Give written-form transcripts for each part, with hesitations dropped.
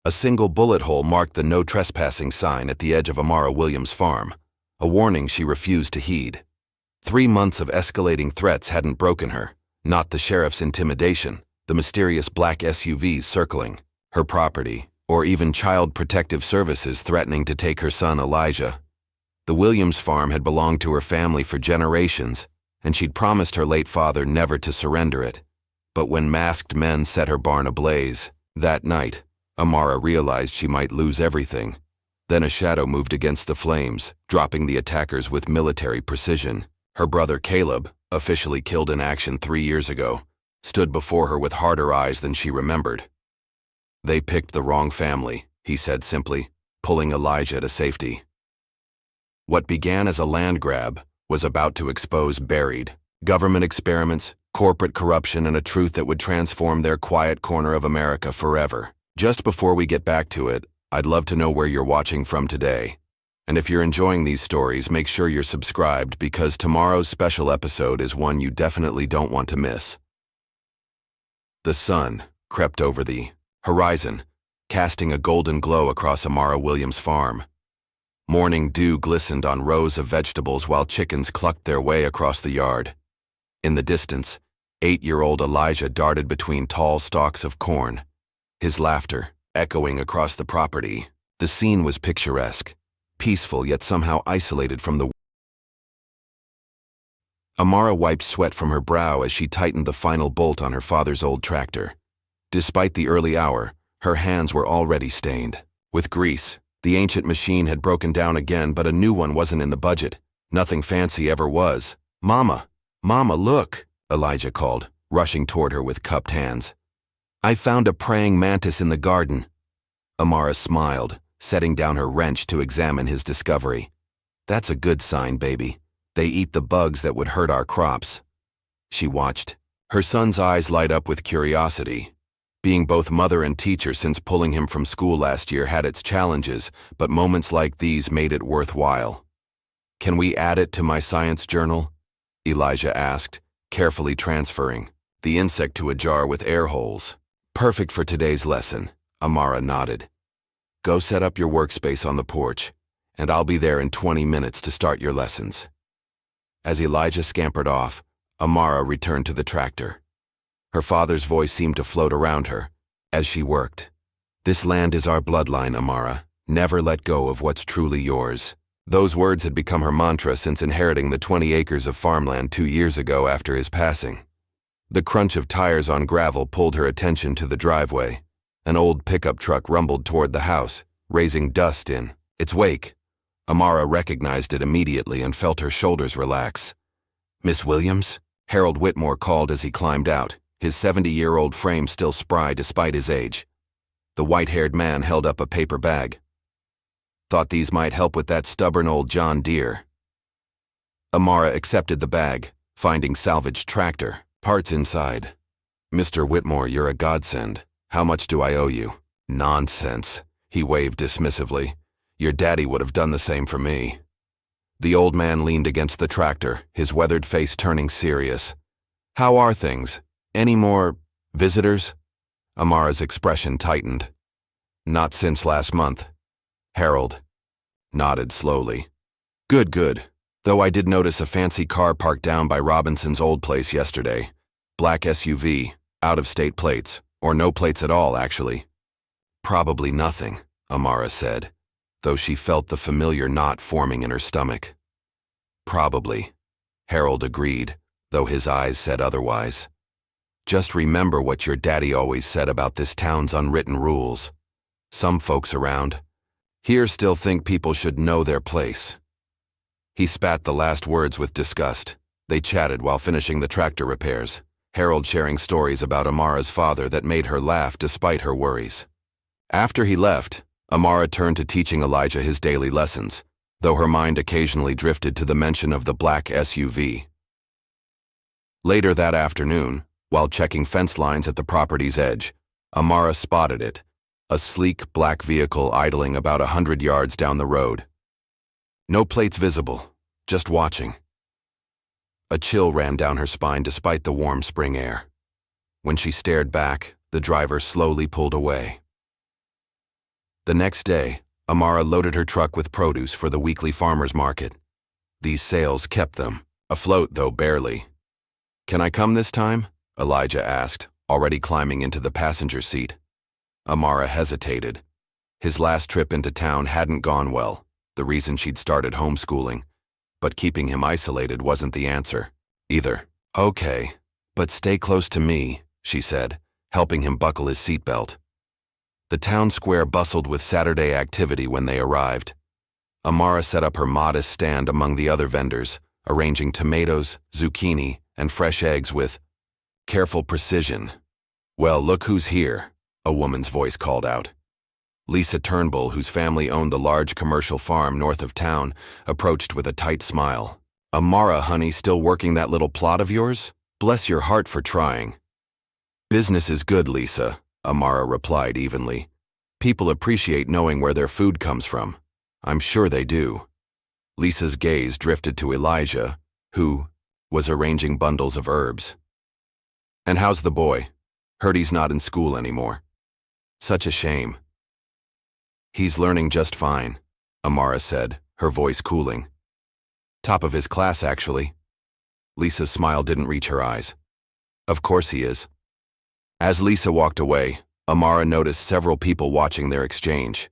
A single bullet hole marked the no trespassing sign at the edge of Amara Williams' farm, a warning she refused to heed. 3 months of escalating threats hadn't broken her, not the sheriff's intimidation, the mysterious black SUVs circling her property, or even Child Protective Services threatening to take her son Elijah. The Williams farm had belonged to her family for generations, and she'd promised her late father never to surrender it. But when masked men set her barn ablaze, that night, Amara realized she might lose everything. Then a shadow moved against the flames, dropping the attackers with military precision. Her brother Caleb, officially killed in action 3 years ago, stood before her with harder eyes than she remembered. "They picked the wrong family," he said simply, pulling Elijah to safety. What began as a land grab was about to expose buried government experiments, corporate corruption, and a truth that would transform their quiet corner of America forever. Just before we get back to it, I'd love to know where you're watching from today. And if you're enjoying these stories, make sure you're subscribed because tomorrow's special episode is one you definitely don't want to miss. The sun crept over the horizon, casting a golden glow across Amara Williams' farm. Morning dew glistened on rows of vegetables while chickens clucked their way across the yard. In the distance, 8-year-old Elijah darted between tall stalks of corn, his laughter echoing across the property. The scene was picturesque, peaceful yet somehow isolated from the world. Amara wiped sweat from her brow as she tightened the final bolt on her father's old tractor. Despite the early hour, her hands were already stained with grease. The ancient machine had broken down again, but a new one wasn't in the budget. Nothing fancy ever was. "Mama, Mama, look," Elijah called, rushing toward her with cupped hands. "I found a praying mantis in the garden." Amara smiled, setting down her wrench to examine his discovery. "That's a good sign, baby. They eat the bugs that would hurt our crops." She watched, her son's eyes light up with curiosity. Being both mother and teacher since pulling him from school last year had its challenges, but moments like these made it worthwhile. "Can we add it to my science journal?" Elijah asked, carefully transferring the insect to a jar with air holes. "Perfect for today's lesson," Amara nodded. "Go set up your workspace on the porch, and I'll be there in 20 minutes to start your lessons." As Elijah scampered off, Amara returned to the tractor. Her father's voice seemed to float around her as she worked. "This land is our bloodline, Amara. Never let go of what's truly yours." Those words had become her mantra since inheriting the 20 acres of farmland 2 years ago after his passing. The crunch of tires on gravel pulled her attention to the driveway. An old pickup truck rumbled toward the house, raising dust in its wake. Amara recognized it immediately and felt her shoulders relax. "Miss Williams?" Harold Whitmore called as he climbed out, his 70-year-old frame still spry despite his age. The white-haired man held up a paper bag. "Thought these might help with that stubborn old John Deere." Amara accepted the bag, finding salvaged tractor parts inside. "Mr. Whitmore, you're a godsend. How much do I owe you?" "Nonsense," he waved dismissively. "Your daddy would have done the same for me." The old man leaned against the tractor, his weathered face turning serious. "How are things? Any more visitors?" Amara's expression tightened. "Not since last month." Harold nodded slowly. Good. Though I did notice a fancy car parked down by Robinson's old place yesterday. Black SUV, out-of-state plates, or no plates at all, actually." "Probably nothing," Amara said, though she felt the familiar knot forming in her stomach. "Probably," Harold agreed, though his eyes said otherwise. "Just remember what your daddy always said about this town's unwritten rules. Some folks around here still think people should know their place." He spat the last words with disgust. They chatted while finishing the tractor repairs, Harold sharing stories about Amara's father that made her laugh despite her worries. After he left, Amara turned to teaching Elijah his daily lessons, though her mind occasionally drifted to the mention of the black SUV. Later that afternoon, while checking fence lines at the property's edge, Amara spotted it, a sleek black vehicle idling about 100 yards down the road. No plates visible, just watching. A chill ran down her spine despite the warm spring air. When she stared back, the driver slowly pulled away. The next day, Amara loaded her truck with produce for the weekly farmers market. These sales kept them afloat, though barely. "Can I come this time?" Elijah asked, already climbing into the passenger seat. Amara hesitated. His last trip into town hadn't gone well, the reason she'd started homeschooling. But keeping him isolated wasn't the answer, either. "Okay, but stay close to me," she said, helping him buckle his seatbelt. The town square bustled with Saturday activity when they arrived. Amara set up her modest stand among the other vendors, arranging tomatoes, zucchini, and fresh eggs with careful precision. "Well, look who's here," a woman's voice called out. Lisa Turnbull, whose family owned the large commercial farm north of town, approached with a tight smile. "Amara, honey, still working that little plot of yours? Bless your heart for trying." "Business is good, Lisa," Amara replied evenly. "People appreciate knowing where their food comes from. I'm sure they do." Lisa's gaze drifted to Elijah, who was arranging bundles of herbs. "And how's the boy? Heard he's not in school anymore." "Such a shame." "He's learning just fine," Amara said, her voice cooling. "Top of his class, actually." Lisa's smile didn't reach her eyes. "Of course he is." As Lisa walked away, Amara noticed several people watching their exchange.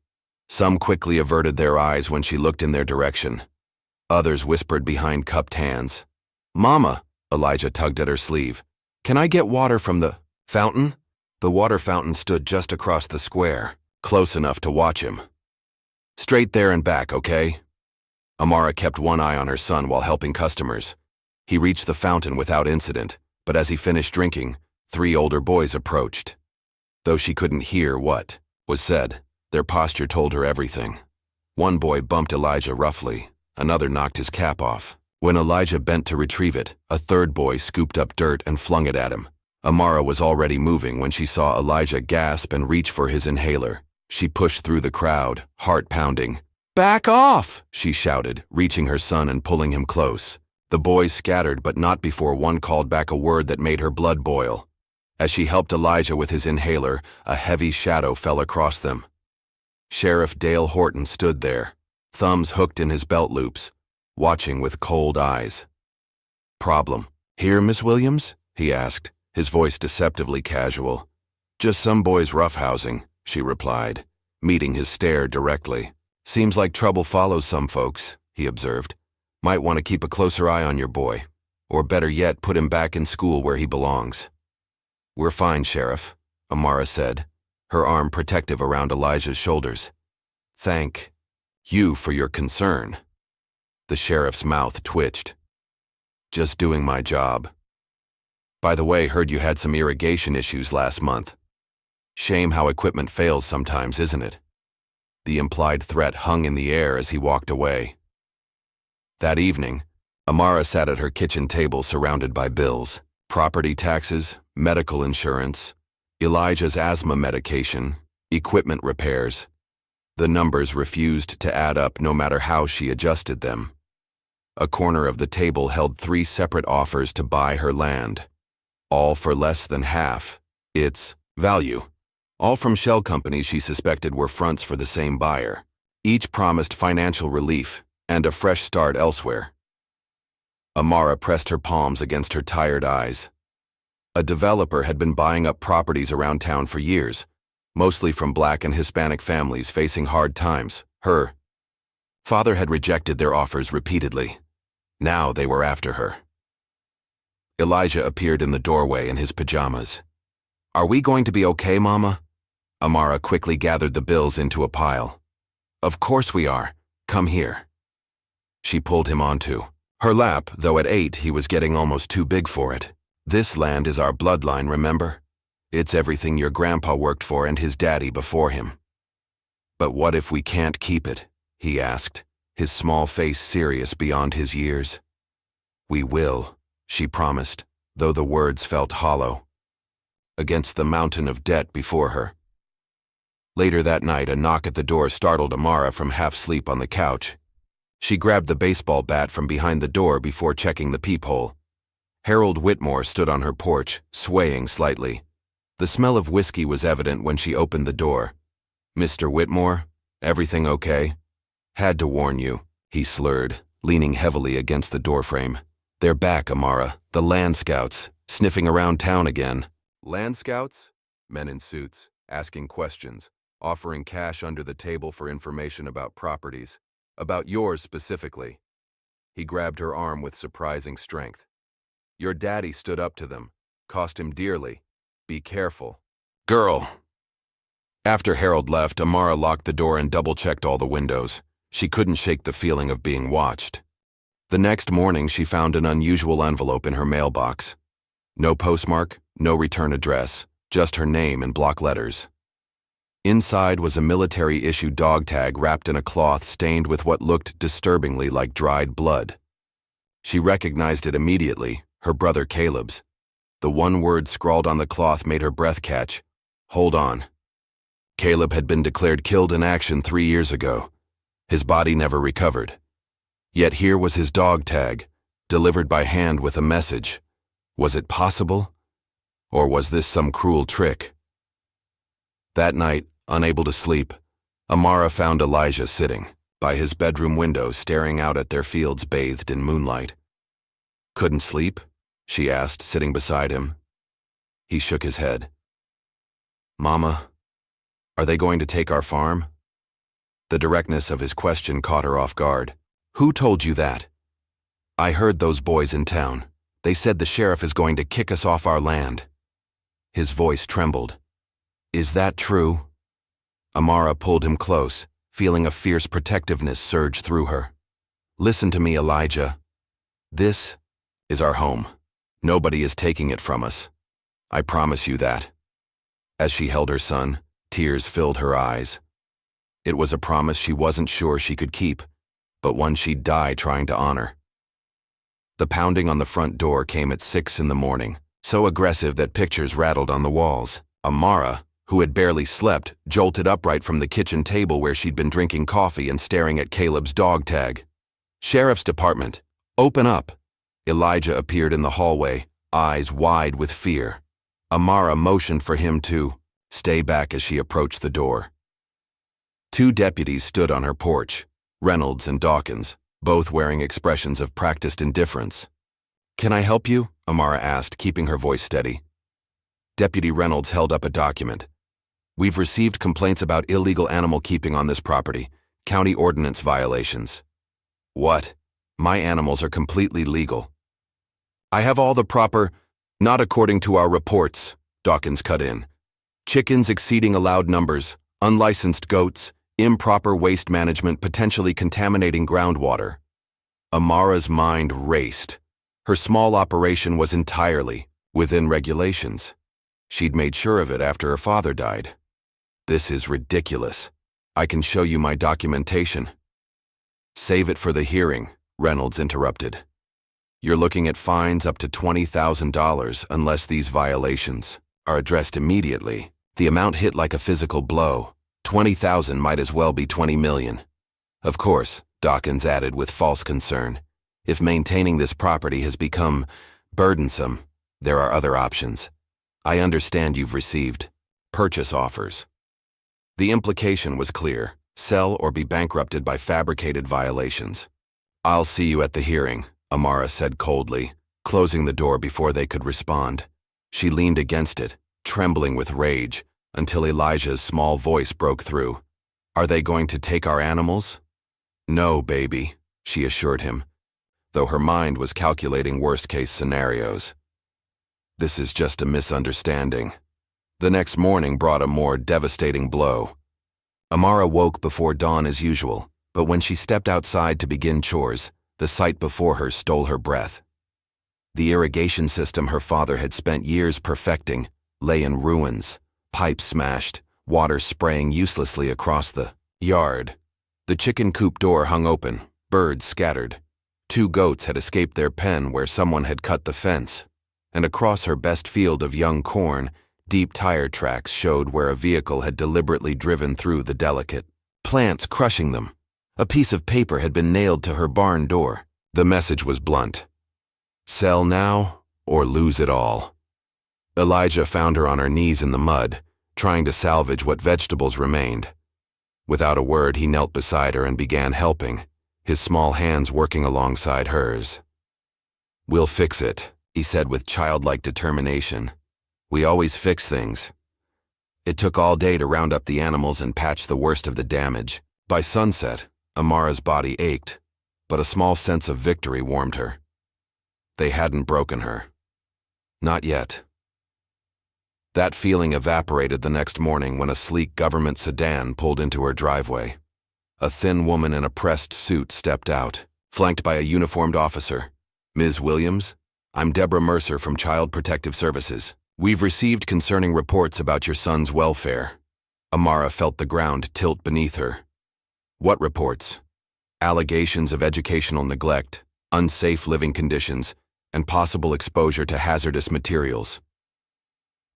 Some quickly averted their eyes when she looked in their direction. Others whispered behind cupped hands. "Mama," Elijah tugged at her sleeve, "can I get water from the fountain?" The water fountain stood just across the square, close enough to watch him. "Straight there and back, okay?" Amara kept one eye on her son while helping customers. He reached the fountain without incident, but as he finished drinking, 3 older boys approached. Though she couldn't hear what was said, their posture told her everything. One boy bumped Elijah roughly, another knocked his cap off. When Elijah bent to retrieve it, a third boy scooped up dirt and flung it at him. Amara was already moving when she saw Elijah gasp and reach for his inhaler. She pushed through the crowd, heart pounding. "Back off!" she shouted, reaching her son and pulling him close. The boys scattered, but not before one called back a word that made her blood boil. As she helped Elijah with his inhaler, a heavy shadow fell across them. Sheriff Dale Horton stood there, thumbs hooked in his belt loops, watching with cold eyes. "Problem here, Miss Williams?" he asked, his voice deceptively casual. "Just some boys roughhousing," she replied, meeting his stare directly. "Seems like trouble follows some folks," he observed. "Might want to keep a closer eye on your boy. Or better yet, put him back in school where he belongs." "We're fine, Sheriff," Amara said, her arm protective around Elijah's shoulders. "Thank you for your concern." The sheriff's mouth twitched. "Just doing my job. By the way, heard you had some irrigation issues last month. Shame how equipment fails sometimes, isn't it?" The implied threat hung in the air as he walked away. That evening, Amara sat at her kitchen table surrounded by bills, property taxes, medical insurance, Elijah's asthma medication, equipment repairs. The numbers refused to add up no matter how she adjusted them. A corner of the table held 3 separate offers to buy her land, all for less than half its value. All from shell companies she suspected were fronts for the same buyer. Each promised financial relief and a fresh start elsewhere. Amara pressed her palms against her tired eyes. A developer had been buying up properties around town for years, mostly from Black and Hispanic families facing hard times. Her father had rejected their offers repeatedly. Now they were after her. Elijah appeared in the doorway in his pajamas. "Are we going to be okay, Mama?" Amara quickly gathered the bills into a pile. "Of course we are. Come here." She pulled him onto her lap, though at 8 he was getting almost too big for it. "This land is our bloodline, remember? It's everything your grandpa worked for and his daddy before him." "But what if we can't keep it?" he asked, his small face serious beyond his years. "We will," she promised, though the words felt hollow. Against the mountain of debt before her. Later that night, a knock at the door startled Amara from half-sleep on the couch. She grabbed the baseball bat from behind the door before checking the peephole. Harold Whitmore stood on her porch, swaying slightly. The smell of whiskey was evident when she opened the door. "Mr. Whitmore, everything okay?" "Had to warn you," he slurred, leaning heavily against the doorframe. "They're back, Amara, the land scouts, sniffing around town again." Land scouts? Men in suits, asking questions, offering cash under the table for information about properties, about yours specifically. He grabbed her arm with surprising strength. "Your daddy stood up to them. Cost him dearly. Be careful." "Girl!" After Harold left, Amara locked the door and double-checked all the windows. She couldn't shake the feeling of being watched. The next morning, she found an unusual envelope in her mailbox. No postmark, no return address, just her name in block letters. Inside was a military-issue dog tag wrapped in a cloth stained with what looked disturbingly like dried blood. She recognized it immediately, her brother Caleb's. The one word scrawled on the cloth made her breath catch. "Hold on." Caleb had been declared killed in action 3 years ago. His body never recovered. Yet here was his dog tag, delivered by hand with a message. Was it possible? Or was this some cruel trick? That night, unable to sleep, Amara found Elijah sitting by his bedroom window staring out at their fields bathed in moonlight. "Couldn't sleep?" she asked, sitting beside him. He shook his head. "Mama, are they going to take our farm?" The directness of his question caught her off guard. "Who told you that?" "I heard those boys in town. They said the sheriff is going to kick us off our land." His voice trembled. "Is that true?" Amara pulled him close, feeling a fierce protectiveness surge through her. "Listen to me, Elijah. This is our home. Nobody is taking it from us. I promise you that." As she held her son, tears filled her eyes. It was a promise she wasn't sure she could keep, but one she'd die trying to honor. The pounding on the front door came at 6 in the morning, so aggressive that pictures rattled on the walls. Amara, who had barely slept, jolted upright from the kitchen table where she'd been drinking coffee and staring at Caleb's dog tag. "Sheriff's Department, open up!" Elijah appeared in the hallway, eyes wide with fear. Amara motioned for him to stay back as she approached the door. 2 deputies stood on her porch, Reynolds and Dawkins, both wearing expressions of practiced indifference. "Can I help you?" Amara asked, keeping her voice steady. Deputy Reynolds held up a document. "We've received complaints about illegal animal keeping on this property, county ordinance violations." "What? My animals are completely legal." "I have all the proper, not according to our reports," Dawkins cut in. "Chickens exceeding allowed numbers, unlicensed goats, improper waste management potentially contaminating groundwater." Amara's mind raced. Her small operation was entirely within regulations. She'd made sure of it after her father died. "This is ridiculous. I can show you my documentation." "Save it for the hearing," Reynolds interrupted. "You're looking at fines up to $20,000 unless these violations are addressed immediately." The amount hit like a physical blow. 20,000 might as well be 20 million. "Of course," Dawkins added with false concern, "if maintaining this property has become burdensome, there are other options. I understand you've received purchase offers." The implication was clear: sell or be bankrupted by fabricated violations. "I'll see you at the hearing," Amara said coldly, closing the door before they could respond. She leaned against it, trembling with rage, until Elijah's small voice broke through. "Are they going to take our animals?" "No, baby," she assured him, though her mind was calculating worst-case scenarios. "This is just a misunderstanding." The next morning brought a more devastating blow. Amara woke before dawn as usual, but when she stepped outside to begin chores, the sight before her stole her breath. The irrigation system her father had spent years perfecting lay in ruins, pipes smashed, water spraying uselessly across the yard. The chicken coop door hung open, birds scattered. 2 goats had escaped their pen where someone had cut the fence, and across her best field of young corn, deep tire tracks showed where a vehicle had deliberately driven through the delicate plants, crushing them. A piece of paper had been nailed to her barn door. The message was blunt: sell now or lose it all. Elijah found her on her knees in the mud, trying to salvage what vegetables remained. Without a word, he knelt beside her and began helping, his small hands working alongside hers. "We'll fix it," he said with childlike determination. "We always fix things." It took all day to round up the animals and patch the worst of the damage. By sunset, Amara's body ached, but a small sense of victory warmed her. They hadn't broken her. Not yet. That feeling evaporated the next morning when a sleek government sedan pulled into her driveway. A thin woman in a pressed suit stepped out, flanked by a uniformed officer. "Ms. Williams, I'm Deborah Mercer from Child Protective Services. We've received concerning reports about your son's welfare." Amara felt the ground tilt beneath her. "What reports?" "Allegations of educational neglect, unsafe living conditions, and possible exposure to hazardous materials."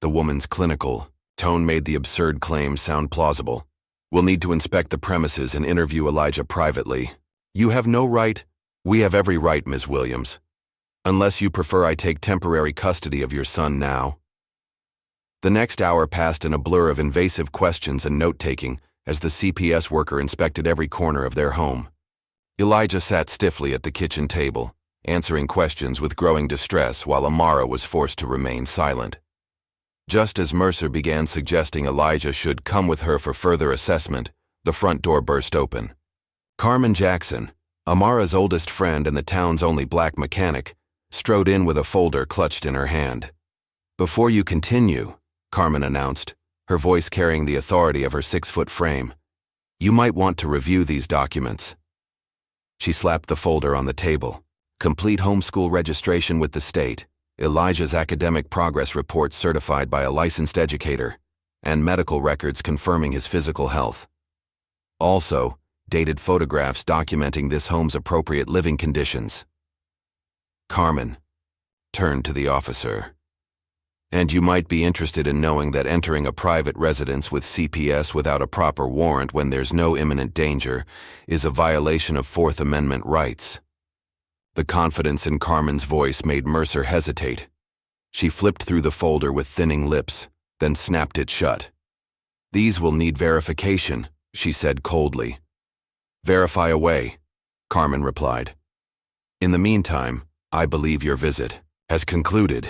The woman's clinical tone made the absurd claim sound plausible. "We'll need to inspect the premises and interview Elijah privately." "You have no right." "We have every right, Ms. Williams. Unless you prefer I take temporary custody of your son now." The next hour passed in a blur of invasive questions and note-taking as the CPS worker inspected every corner of their home. Elijah sat stiffly at the kitchen table, answering questions with growing distress while Amara was forced to remain silent. Just as Mercer began suggesting Elijah should come with her for further assessment, the front door burst open. Carmen Jackson, Amara's oldest friend and the town's only black mechanic, strode in with a folder clutched in her hand. "Before you continue," Carmen announced, her voice carrying the authority of her 6-foot frame, "you might want to review these documents." She slapped the folder on the table. Complete homeschool registration with the state, Elijah's academic progress report certified by a licensed educator, and medical records confirming his physical health. Also, dated photographs documenting this home's appropriate living conditions. Carmen turned to the officer. "And you might be interested in knowing that entering a private residence with CPS without a proper warrant when there's no imminent danger is a violation of Fourth Amendment rights." The confidence in Carmen's voice made Mercer hesitate. She flipped through the folder with thinning lips, then snapped it shut. "These will need verification," she said coldly. "Verify away," Carmen replied. "In the meantime, I believe your visit has concluded."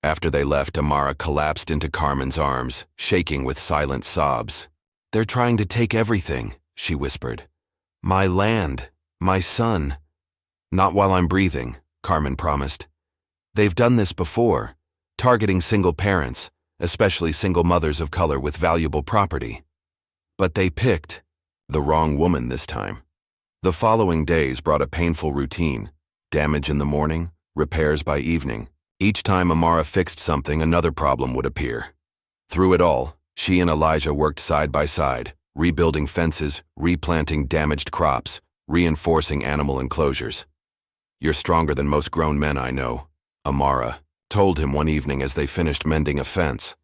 After they left, Amara collapsed into Carmen's arms, shaking with silent sobs. "They're trying to take everything," she whispered. "My land, my son." "Not while I'm breathing," Carmen promised. "They've done this before, targeting single parents, especially single mothers of color with valuable property. But they picked the wrong woman this time." The following days brought a painful routine: damage in the morning, repairs by evening. Each time Amara fixed something, another problem would appear. Through it all, she and Elijah worked side by side, rebuilding fences, replanting damaged crops, reinforcing animal enclosures. "You're stronger than most grown men I know," Amara told him one evening as they finished mending a fence.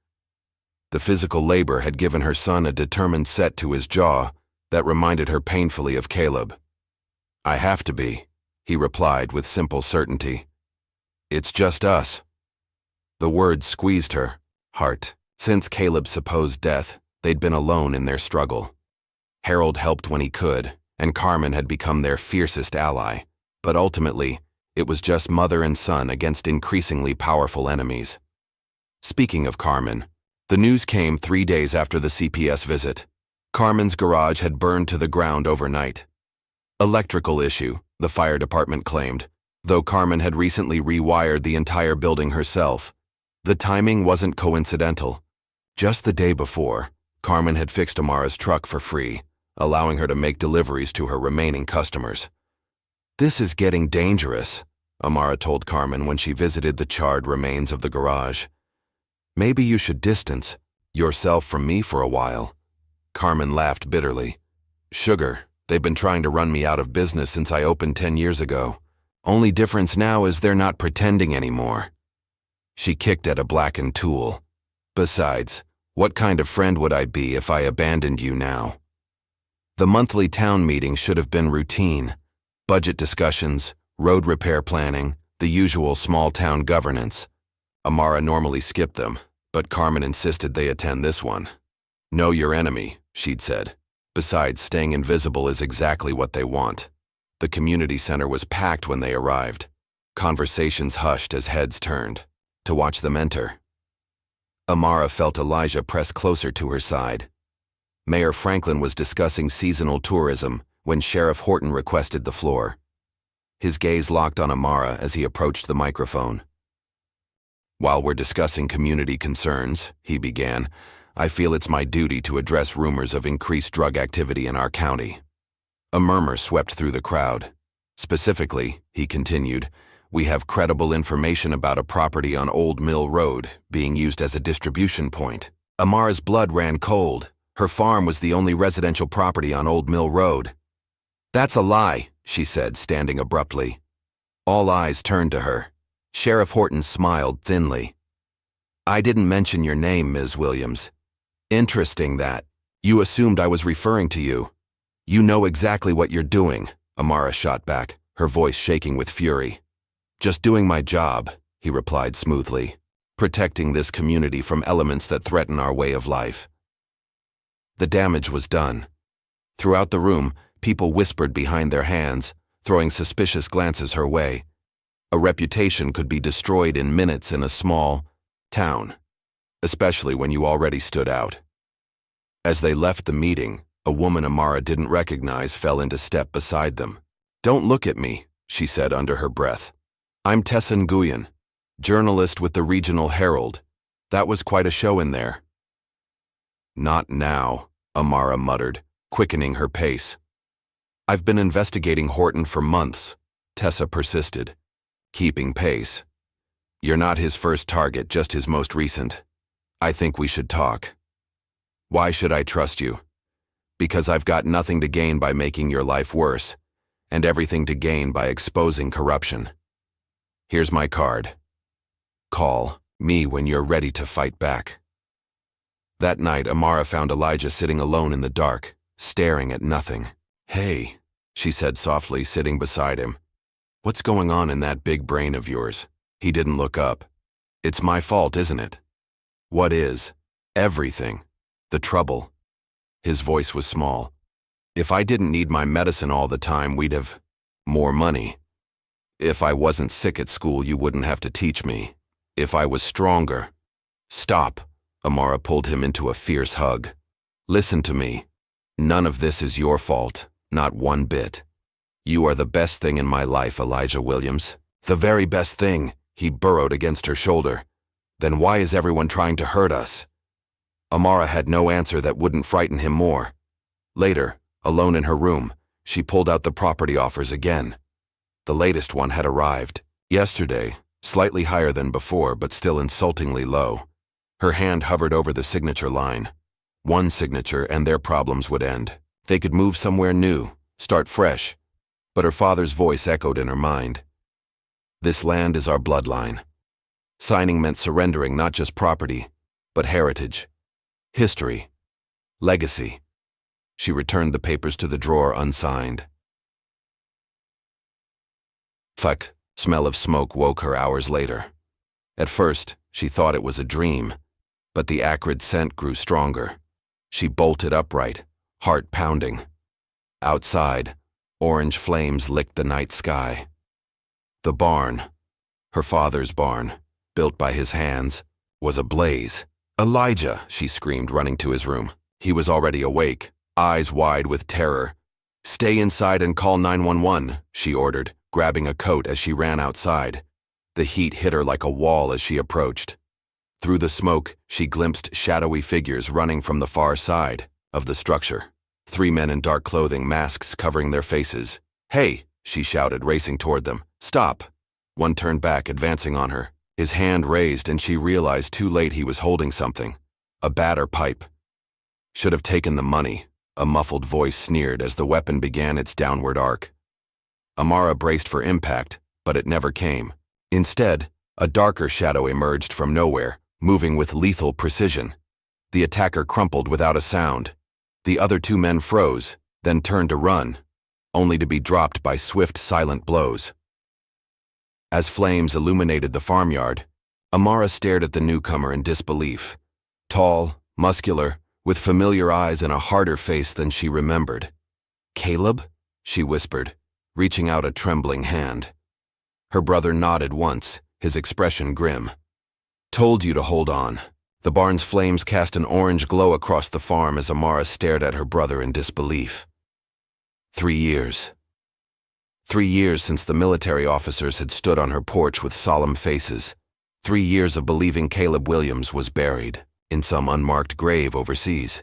The physical labor had given her son a determined set to his jaw that reminded her painfully of Caleb. "I have to be," he replied with simple certainty. "It's just us." The words squeezed her heart. Since Caleb's supposed death, they'd been alone in their struggle. Harold helped when he could, and Carmen had become their fiercest ally. But ultimately, it was just mother and son against increasingly powerful enemies. Speaking of Carmen, the news came 3 days after the CPS visit. Carmen's garage had burned to the ground overnight. Electrical issue, the fire department claimed, though Carmen had recently rewired the entire building herself. The timing wasn't coincidental. Just the day before, Carmen had fixed Amara's truck for free, allowing her to make deliveries to her remaining customers. "This is getting dangerous," Amara told Carmen when she visited the charred remains of the garage. "Maybe you should distance yourself from me for a while." Carmen laughed bitterly. "Sugar, they've been trying to run me out of business since I opened 10 years ago. Only difference now is they're not pretending anymore." She kicked at a blackened tool. "Besides, what kind of friend would I be if I abandoned you now?" The monthly town meeting should have been routine. Budget discussions, road repair planning, the usual small-town governance. Amara normally skipped them, but Carmen insisted they attend this one. "Know your enemy," she'd said. Besides, staying invisible is exactly what they want. The community center was packed when they arrived. Conversations hushed as heads turned to watch them enter. Amara felt Elijah press closer to her side. Mayor Franklin was discussing seasonal tourism when Sheriff Horton requested the floor. His gaze locked on Amara as he approached the microphone. "While we're discussing community concerns," he began, "I feel it's my duty to address rumors of increased drug activity in our county." A murmur swept through the crowd. "Specifically," he continued, "we have credible information about a property on Old Mill Road being used as a distribution point." Amara's blood ran cold. Her farm was the only residential property on Old Mill Road. "That's a lie," she said, standing abruptly. All eyes turned to her. Sheriff Horton smiled thinly. "I didn't mention your name, Ms. Williams. Interesting that you assumed I was referring to you. You know exactly what you're doing," Amara shot back, her voice shaking with fury. "Just doing my job," he replied smoothly, "protecting this community from elements that threaten our way of life." The damage was done. Throughout the room, people whispered behind their hands, throwing suspicious glances her way. A reputation could be destroyed in minutes in a small town, especially when you already stood out. As they left the meeting, a woman Amara didn't recognize fell into step beside them. "Don't look at me," she said under her breath. "I'm Tessa Nguyen, journalist with the Regional Herald. That was quite a show in there." "Not now," Amara muttered, quickening her pace. "I've been investigating Horton for months," Tessa persisted, keeping pace. "You're not his first target, just his most recent. I think we should talk." "Why should I trust you?" "Because I've got nothing to gain by making your life worse, and everything to gain by exposing corruption. Here's my card. Call me when you're ready to fight back." That night, Amara found Elijah sitting alone in the dark, staring at nothing. "Hey," she said softly, sitting beside him. "What's going on in that big brain of yours?" He didn't look up. "It's my fault, isn't it?" "What is?" "Everything. The trouble." His voice was small. "If I didn't need my medicine all the time, we'd have more money. If I wasn't sick at school, you wouldn't have to teach me. If I was stronger—" "Stop." Amara pulled him into a fierce hug. "Listen to me. None of this is your fault, not one bit. You are the best thing in my life, Elijah Williams. The very best thing," he burrowed against her shoulder. "Then why is everyone trying to hurt us?" Amara had no answer that wouldn't frighten him more. Later, alone in her room, she pulled out the property offers again. The latest one had arrived. Yesterday, slightly higher than before, but still insultingly low. Her hand hovered over the signature line. One signature and their problems would end. They could move somewhere new, start fresh. But her father's voice echoed in her mind. "This land is our bloodline." Signing meant surrendering not just property, but heritage, history, legacy. She returned the papers to the drawer unsigned. Fuck, smell of smoke woke her hours later. At first, she thought it was a dream, but the acrid scent grew stronger. She bolted upright, heart pounding. Outside, orange flames licked the night sky. The barn, her father's barn, built by his hands, was ablaze. "Elijah!" she screamed, running to his room. He was already awake, eyes wide with terror. "Stay inside and call 911, she ordered, grabbing a coat as she ran outside. The heat hit her like a wall as she approached. Through the smoke, she glimpsed shadowy figures running from the far side of the structure. 3 men in dark clothing, masks covering their faces. "Hey!" she shouted, racing toward them. "Stop!" One turned back, advancing on her. His hand raised, and she realized too late he was holding something. A batter pipe. "Should have taken the money," a muffled voice sneered as the weapon began its downward arc. Amara braced for impact, but it never came. Instead, a darker shadow emerged from nowhere, moving with lethal precision. The attacker crumpled without a sound. The other 2 men froze, then turned to run, only to be dropped by swift, silent blows. As flames illuminated the farmyard, Amara stared at the newcomer in disbelief. Tall, muscular, with familiar eyes and a harder face than she remembered. "Caleb?" she whispered, reaching out a trembling hand. Her brother nodded once, his expression grim. "Told you to hold on." The barn's flames cast an orange glow across the farm as Amara stared at her brother in disbelief. 3 years. 3 years since the military officers had stood on her porch with solemn faces. 3 years of believing Caleb Williams was buried in some unmarked grave overseas.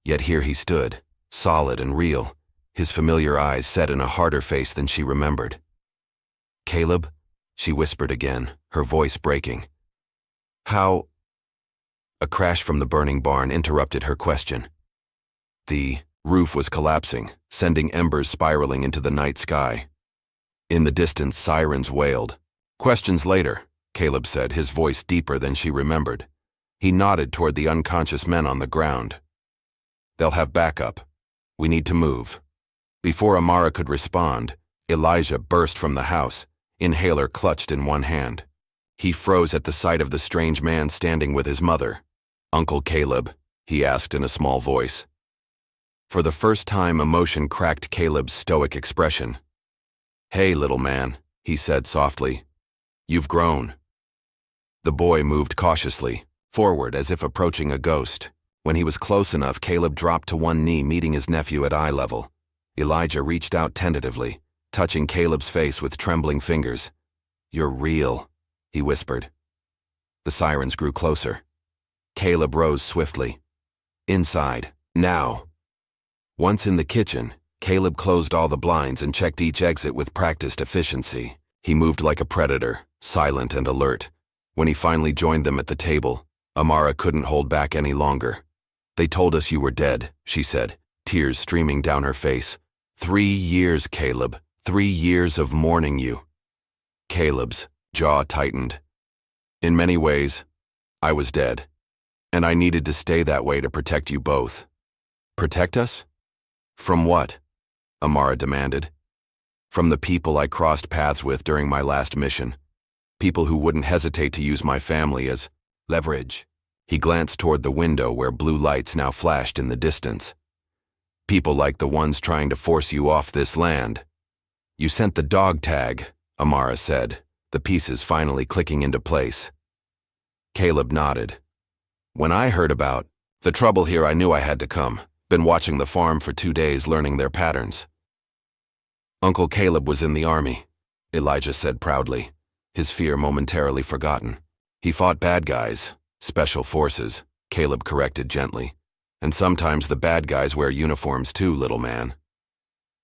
Yet here he stood, solid and real, his familiar eyes set in a harder face than she remembered. "Caleb?" she whispered again, her voice breaking. "How?" A crash from the burning barn interrupted her question. The roof was collapsing, sending embers spiraling into the night sky. In the distance, sirens wailed. "Questions later," Caleb said, his voice deeper than she remembered. He nodded toward the unconscious men on the ground. "They'll have backup. We need to move." Before Amara could respond, Elijah burst from the house, inhaler clutched in one hand. He froze at the sight of the strange man standing with his mother. "Uncle Caleb?" he asked in a small voice. For the first time, emotion cracked Caleb's stoic expression. "Hey, little man," he said softly. "You've grown." The boy moved cautiously, forward as if approaching a ghost. When he was close enough, Caleb dropped to one knee, meeting his nephew at eye level. Elijah reached out tentatively, touching Caleb's face with trembling fingers. "You're real," he whispered. The sirens grew closer. Caleb rose swiftly. "Inside, now." Once in the kitchen, Caleb closed all the blinds and checked each exit with practiced efficiency. He moved like a predator, silent and alert. When he finally joined them at the table, Amara couldn't hold back any longer. "They told us you were dead," she said, tears streaming down her face. 3 years, Caleb. 3 years of mourning you." Caleb's jaw tightened. "In many ways, I was dead. And I needed to stay that way to protect you both." "Protect us? From what?" Amara demanded. "From the people I crossed paths with during my last mission. People who wouldn't hesitate to use my family as leverage." He glanced toward the window where blue lights now flashed in the distance. "People like the ones trying to force you off this land." "You sent the dog tag," Amara said, the pieces finally clicking into place. Caleb nodded. "When I heard about the trouble here, I knew I had to come. Been watching the farm for 2 days, learning their patterns." "Uncle Caleb was in the army," Elijah said proudly, his fear momentarily forgotten. "He fought bad guys, special forces," Caleb corrected gently. "And sometimes the bad guys wear uniforms too, little man."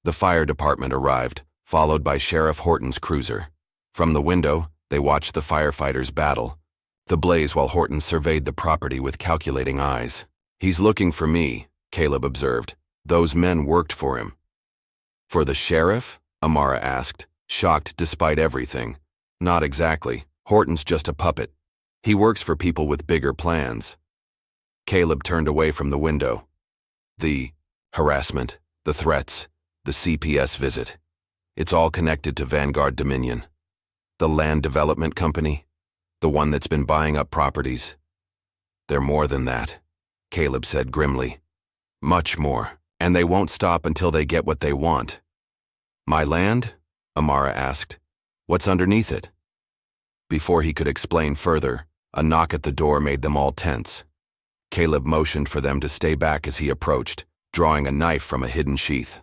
The fire department arrived, followed by Sheriff Horton's cruiser. From the window, they watched the firefighters battle, the blaze while Horton surveyed the property with calculating eyes. "He's looking for me," Caleb observed. "Those men worked for him." "For the sheriff?" Amara asked, shocked despite everything. "Not exactly. Horton's just a puppet. He works for people with bigger plans." Caleb turned away from the window. "The harassment, the threats, the CPS visit. It's all connected to Vanguard Dominion. The land development company, the one that's been buying up properties. They're more than that," Caleb said grimly. "Much more, and they won't stop until they get what they want." "My land?" Amara asked. "What's underneath it?" Before he could explain further, a knock at the door made them all tense. Caleb motioned for them to stay back as he approached, drawing a knife from a hidden sheath.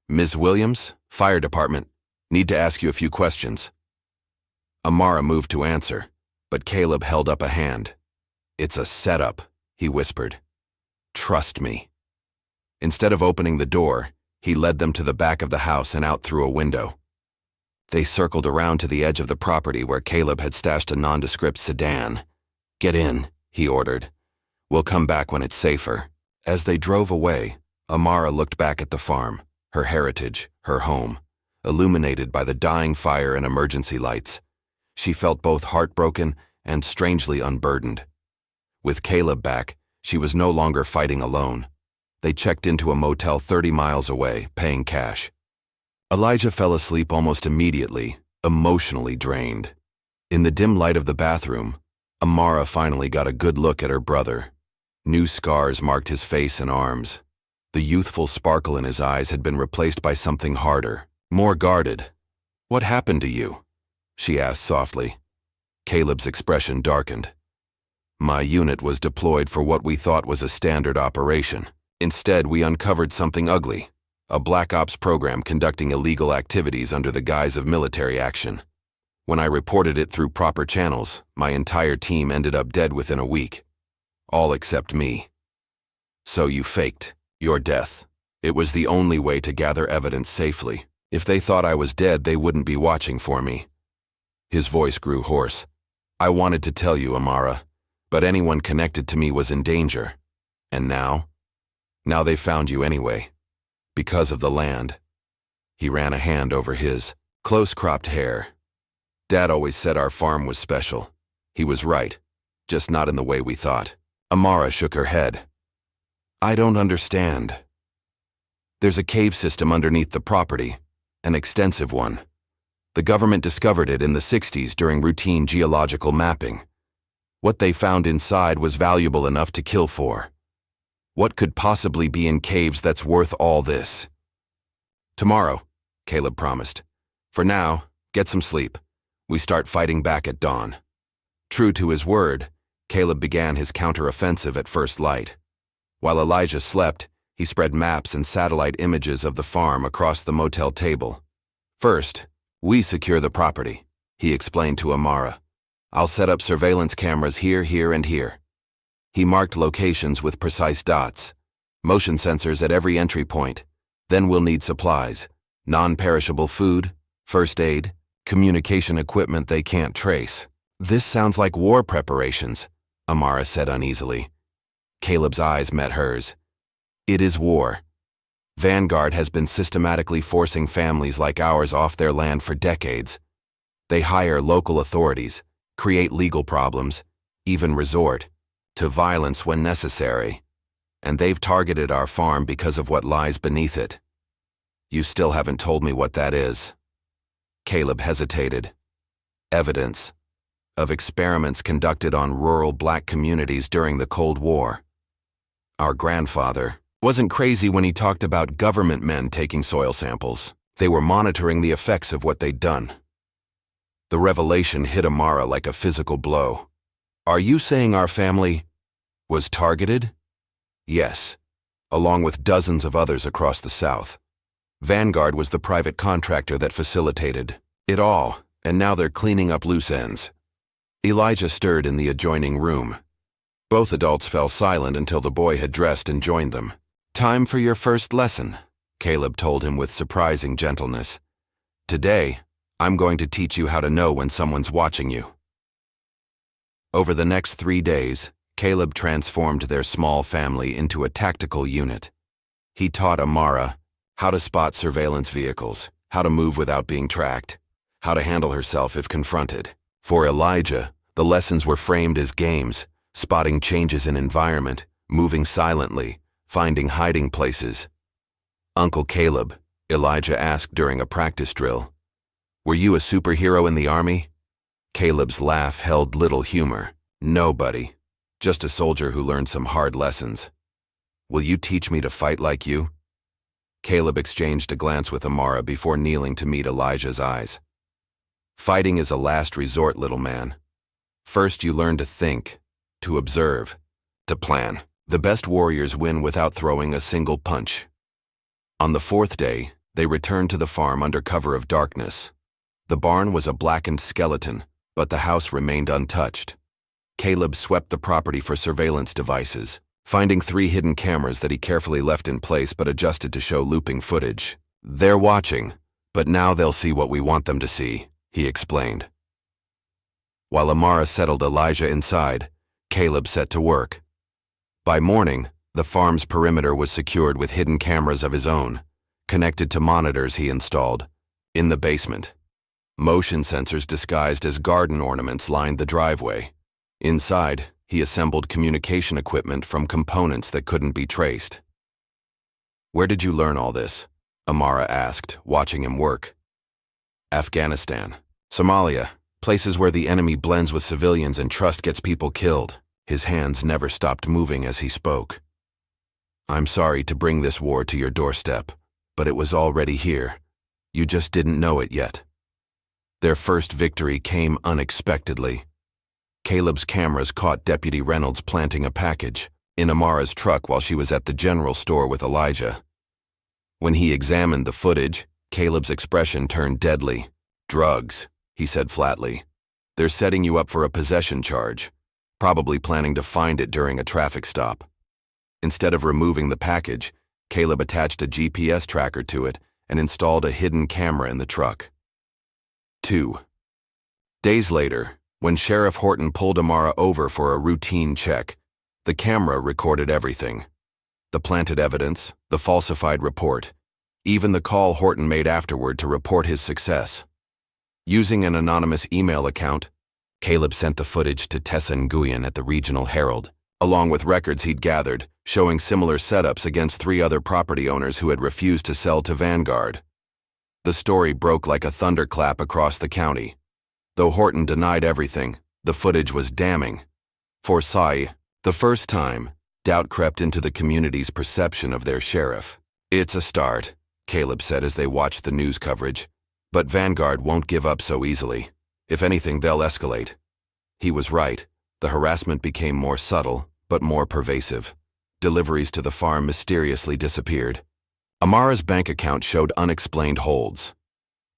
"Ms. Williams, Fire Department, need to ask you a few questions." Amara moved to answer, but Caleb held up a hand. "It's a setup," he whispered. "Trust me." Instead of opening the door, he led them to the back of the house and out through a window. They circled around to the edge of the property where Caleb had stashed a nondescript sedan. "Get in," he ordered. "We'll come back when it's safer." As they drove away, Amara looked back at the farm, her heritage, her home, illuminated by the dying fire and emergency lights. She felt both heartbroken and strangely unburdened. With Caleb back, she was no longer fighting alone. They checked into a motel 30 miles away, paying cash. Elijah fell asleep almost immediately, emotionally drained. In the dim light of the bathroom, Amara finally got a good look at her brother. New scars marked his face and arms. The youthful sparkle in his eyes had been replaced by something harder, more guarded. "What happened to you?" she asked softly. Caleb's expression darkened. "My unit was deployed for what we thought was a standard operation. Instead, we uncovered something ugly, a Black Ops program conducting illegal activities under the guise of military action. When I reported it through proper channels, my entire team ended up dead within a week. All except me." "So you faked your death. It was the only way to gather evidence safely. If they thought I was dead, they wouldn't be watching for me." His voice grew hoarse. "I wanted to tell you, Amara, but anyone connected to me was in danger. And now? Now they found you anyway. Because of the land." He ran a hand over his close-cropped hair. "Dad always said our farm was special. He was right, just not in the way we thought." Amara shook her head. "I don't understand." "There's a cave system underneath the property, an extensive one. The government discovered it in the 60s during routine geological mapping. What they found inside was valuable enough to kill for. What could possibly be in caves that's worth all this?" "Tomorrow," Caleb promised. "For now, get some sleep. We start fighting back at dawn." True to his word, Caleb began his counter-offensive at first light. While Elijah slept, he spread maps and satellite images of the farm across the motel table. "First, we secure the property," he explained to Amara. "I'll set up surveillance cameras here, here, and here." He marked locations with precise dots, motion sensors at every entry point. "Then we'll need supplies, non-perishable food, first aid, communication equipment they can't trace." "This sounds like war preparations," Amara said uneasily. Caleb's eyes met hers. "It is war. Vanguard has been systematically forcing families like ours off their land for decades. They hire local authorities, create legal problems, even resort to violence when necessary. And they've targeted our farm because of what lies beneath it. You still haven't told me what that is." Caleb hesitated. "Evidence of experiments conducted on rural black communities during the Cold War. Our grandfather wasn't crazy when he talked about government men taking soil samples. They were monitoring the effects of what they'd done." The revelation hit Amara like a physical blow. "Are you saying our family was targeted?" "Yes, along with dozens of others across the South. Vanguard was the private contractor that facilitated it all, and now they're cleaning up loose ends." Elijah stirred in the adjoining room. Both adults fell silent until the boy had dressed and joined them. "Time for your first lesson," Caleb told him with surprising gentleness. "Today, I'm going to teach you how to know when someone's watching you." Over the next 3 days, Caleb transformed their small family into a tactical unit. He taught Amara how to spot surveillance vehicles, how to move without being tracked, how to handle herself if confronted. For Elijah, the lessons were framed as games, spotting changes in environment, moving silently, finding hiding places. "Uncle Caleb," Elijah asked during a practice drill, "were you a superhero in the army?" Caleb's laugh held little humor. "No, buddy. Just a soldier who learned some hard lessons." "Will you teach me to fight like you?" Caleb exchanged a glance with Amara before kneeling to meet Elijah's eyes. "Fighting is a last resort, little man. First you learn to think, to observe, to plan. The best warriors win without throwing a single punch." On the 4th day, they returned to the farm under cover of darkness. The barn was a blackened skeleton, but the house remained untouched. Caleb swept the property for surveillance devices, finding 3 hidden cameras that he carefully left in place but adjusted to show looping footage. "They're watching, but now they'll see what we want them to see," he explained. While Amara settled Elijah inside, Caleb set to work. By morning, the farm's perimeter was secured with hidden cameras of his own, connected to monitors he installed in the basement. Motion sensors disguised as garden ornaments lined the driveway. Inside, he assembled communication equipment from components that couldn't be traced. "Where did you learn all this?" Amara asked, watching him work. "Afghanistan, Somalia, places where the enemy blends with civilians and trust gets people killed." His hands never stopped moving as he spoke. "I'm sorry to bring this war to your doorstep, but it was already here. You just didn't know it yet." Their first victory came unexpectedly. Caleb's cameras caught Deputy Reynolds planting a package in Amara's truck while she was at the general store with Elijah. When he examined the footage, Caleb's expression turned deadly. "Drugs," he said flatly. "They're setting you up for a possession charge, probably planning to find it during a traffic stop." Instead of removing the package, Caleb attached a GPS tracker to it and installed a hidden camera in the truck. 2 days later, when Sheriff Horton pulled Amara over for a routine check, the camera recorded everything. The planted evidence, the falsified report, even the call Horton made afterward to report his success. Using an anonymous email account, Caleb sent the footage to Tessa Nguyen at the Regional Herald, along with records he'd gathered, showing similar setups against 3 other property owners who had refused to sell to Vanguard. The story broke like a thunderclap across the county. Though Horton denied everything, the footage was damning. For the first time, doubt crept into the community's perception of their sheriff. "It's a start," Caleb said as they watched the news coverage. "But Vanguard won't give up so easily. If anything, they'll escalate." He was right. The harassment became more subtle, but more pervasive. Deliveries to the farm mysteriously disappeared. Amara's bank account showed unexplained holds.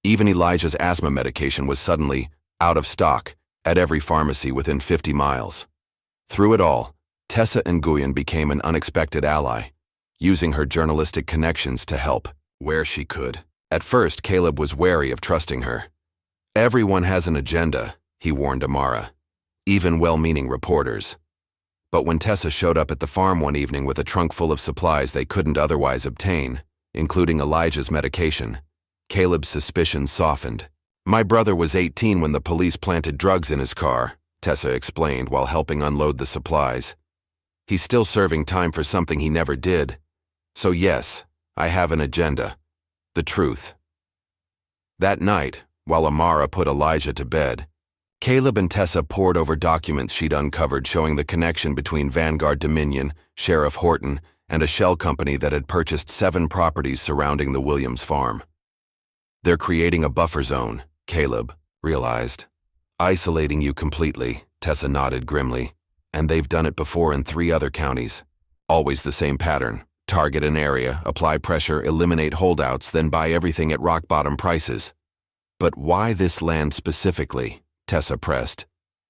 Even Elijah's asthma medication was suddenly out of stock at every pharmacy within 50 miles. Through it all, Tessa Nguyen became an unexpected ally, using her journalistic connections to help where she could. At first, Caleb was wary of trusting her. "Everyone has an agenda," he warned Amara, even well-meaning reporters. But when Tessa showed up at the farm one evening with a trunk full of supplies they couldn't otherwise obtain, including Elijah's medication, Caleb's suspicions softened. "My brother was 18 when the police planted drugs in his car," Tessa explained while helping unload the supplies. "He's still serving time for something he never did. So yes, I have an agenda. The truth." That night, while Amara put Elijah to bed, Caleb and Tessa pored over documents she'd uncovered showing the connection between Vanguard Dominion, Sheriff Horton, and a shell company that had purchased 7 properties surrounding the Williams farm. "They're creating a buffer zone," Caleb realized. "Isolating you completely," Tessa nodded grimly. "And they've done it before in 3 other counties. Always the same pattern. Target an area, apply pressure, eliminate holdouts, then buy everything at rock-bottom prices." "But why this land specifically?" Tessa pressed.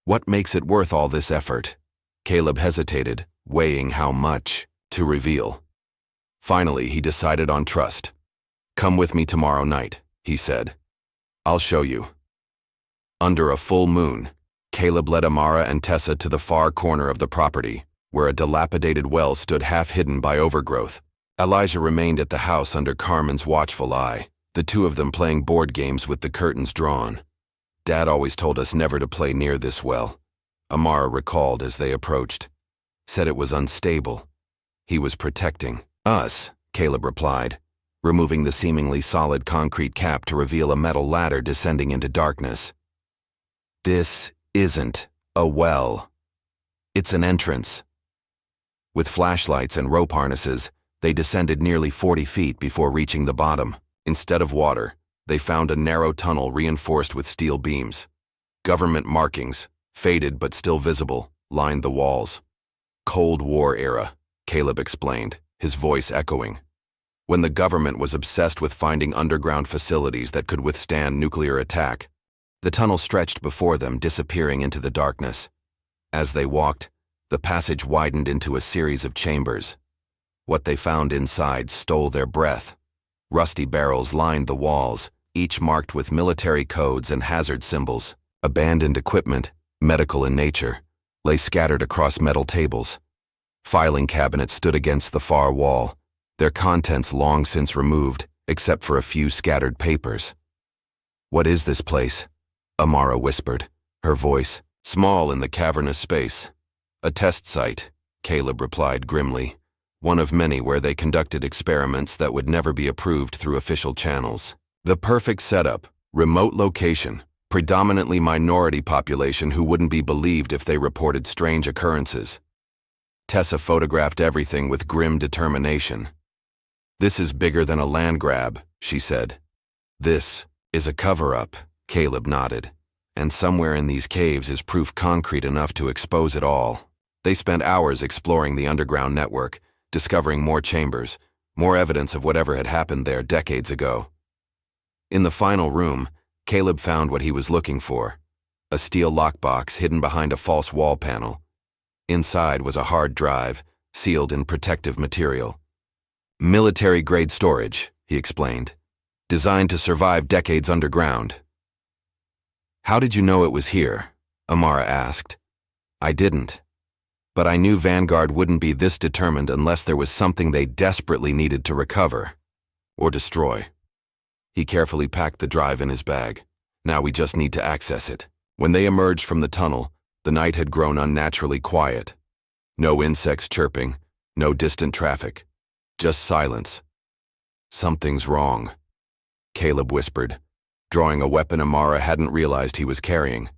"What makes it worth all this effort?" Caleb hesitated, weighing how much to reveal. Finally, he decided on trust. "Come with me tomorrow night," he said. "I'll show you." Under a full moon, Caleb led Amara and Tessa to the far corner of the property, where a dilapidated well stood half-hidden by overgrowth. Elijah remained at the house under Carmen's watchful eye, the 2 of them playing board games with the curtains drawn. "Dad always told us never to play near this well," Amara recalled as they approached. "Said it was unstable. He was protecting us," Caleb replied, removing the seemingly solid concrete cap to reveal a metal ladder descending into darkness. "This isn't a well. It's an entrance." With flashlights and rope harnesses, they descended nearly 40 feet before reaching the bottom. Instead of water, they found a narrow tunnel reinforced with steel beams. Government markings, faded but still visible, lined the walls. "Cold War era," Caleb explained, his voice echoing. "When the government was obsessed with finding underground facilities that could withstand nuclear attack." The tunnel stretched before them, disappearing into the darkness. As they walked, the passage widened into a series of chambers. What they found inside stole their breath. Rusty barrels lined the walls, each marked with military codes and hazard symbols. Abandoned equipment, medical in nature, lay scattered across metal tables. Filing cabinets stood against the far wall, their contents long since removed, except for a few scattered papers. "What is this place?" Amara whispered, her voice small in the cavernous space. "A test site," Caleb replied grimly. "One of many where they conducted experiments that would never be approved through official channels. The perfect setup, remote location, Predominantly minority population who wouldn't be believed if they reported strange occurrences. Tessa photographed everything with grim determination. "This is bigger than a land grab," she said. "This is a cover-up," Caleb nodded. "And somewhere in these caves is proof concrete enough to expose it all." They spent hours exploring the underground network, discovering more chambers, more evidence of whatever had happened there decades ago. In the final room, Caleb found what he was looking for: a steel lockbox hidden behind a false wall panel. Inside was a hard drive, sealed in protective material. "Military-grade storage," he explained. "Designed to survive decades underground." "How did you know it was here?" Amara asked. "I didn't. But I knew Vanguard wouldn't be this determined unless there was something they desperately needed to recover. Or destroy." He carefully packed the drive in his bag. "Now we just need to access it." When they emerged from the tunnel, the night had grown unnaturally quiet. No insects chirping, no distant traffic. Just silence. "Something's wrong," Caleb whispered, drawing a weapon Amara hadn't realized he was carrying.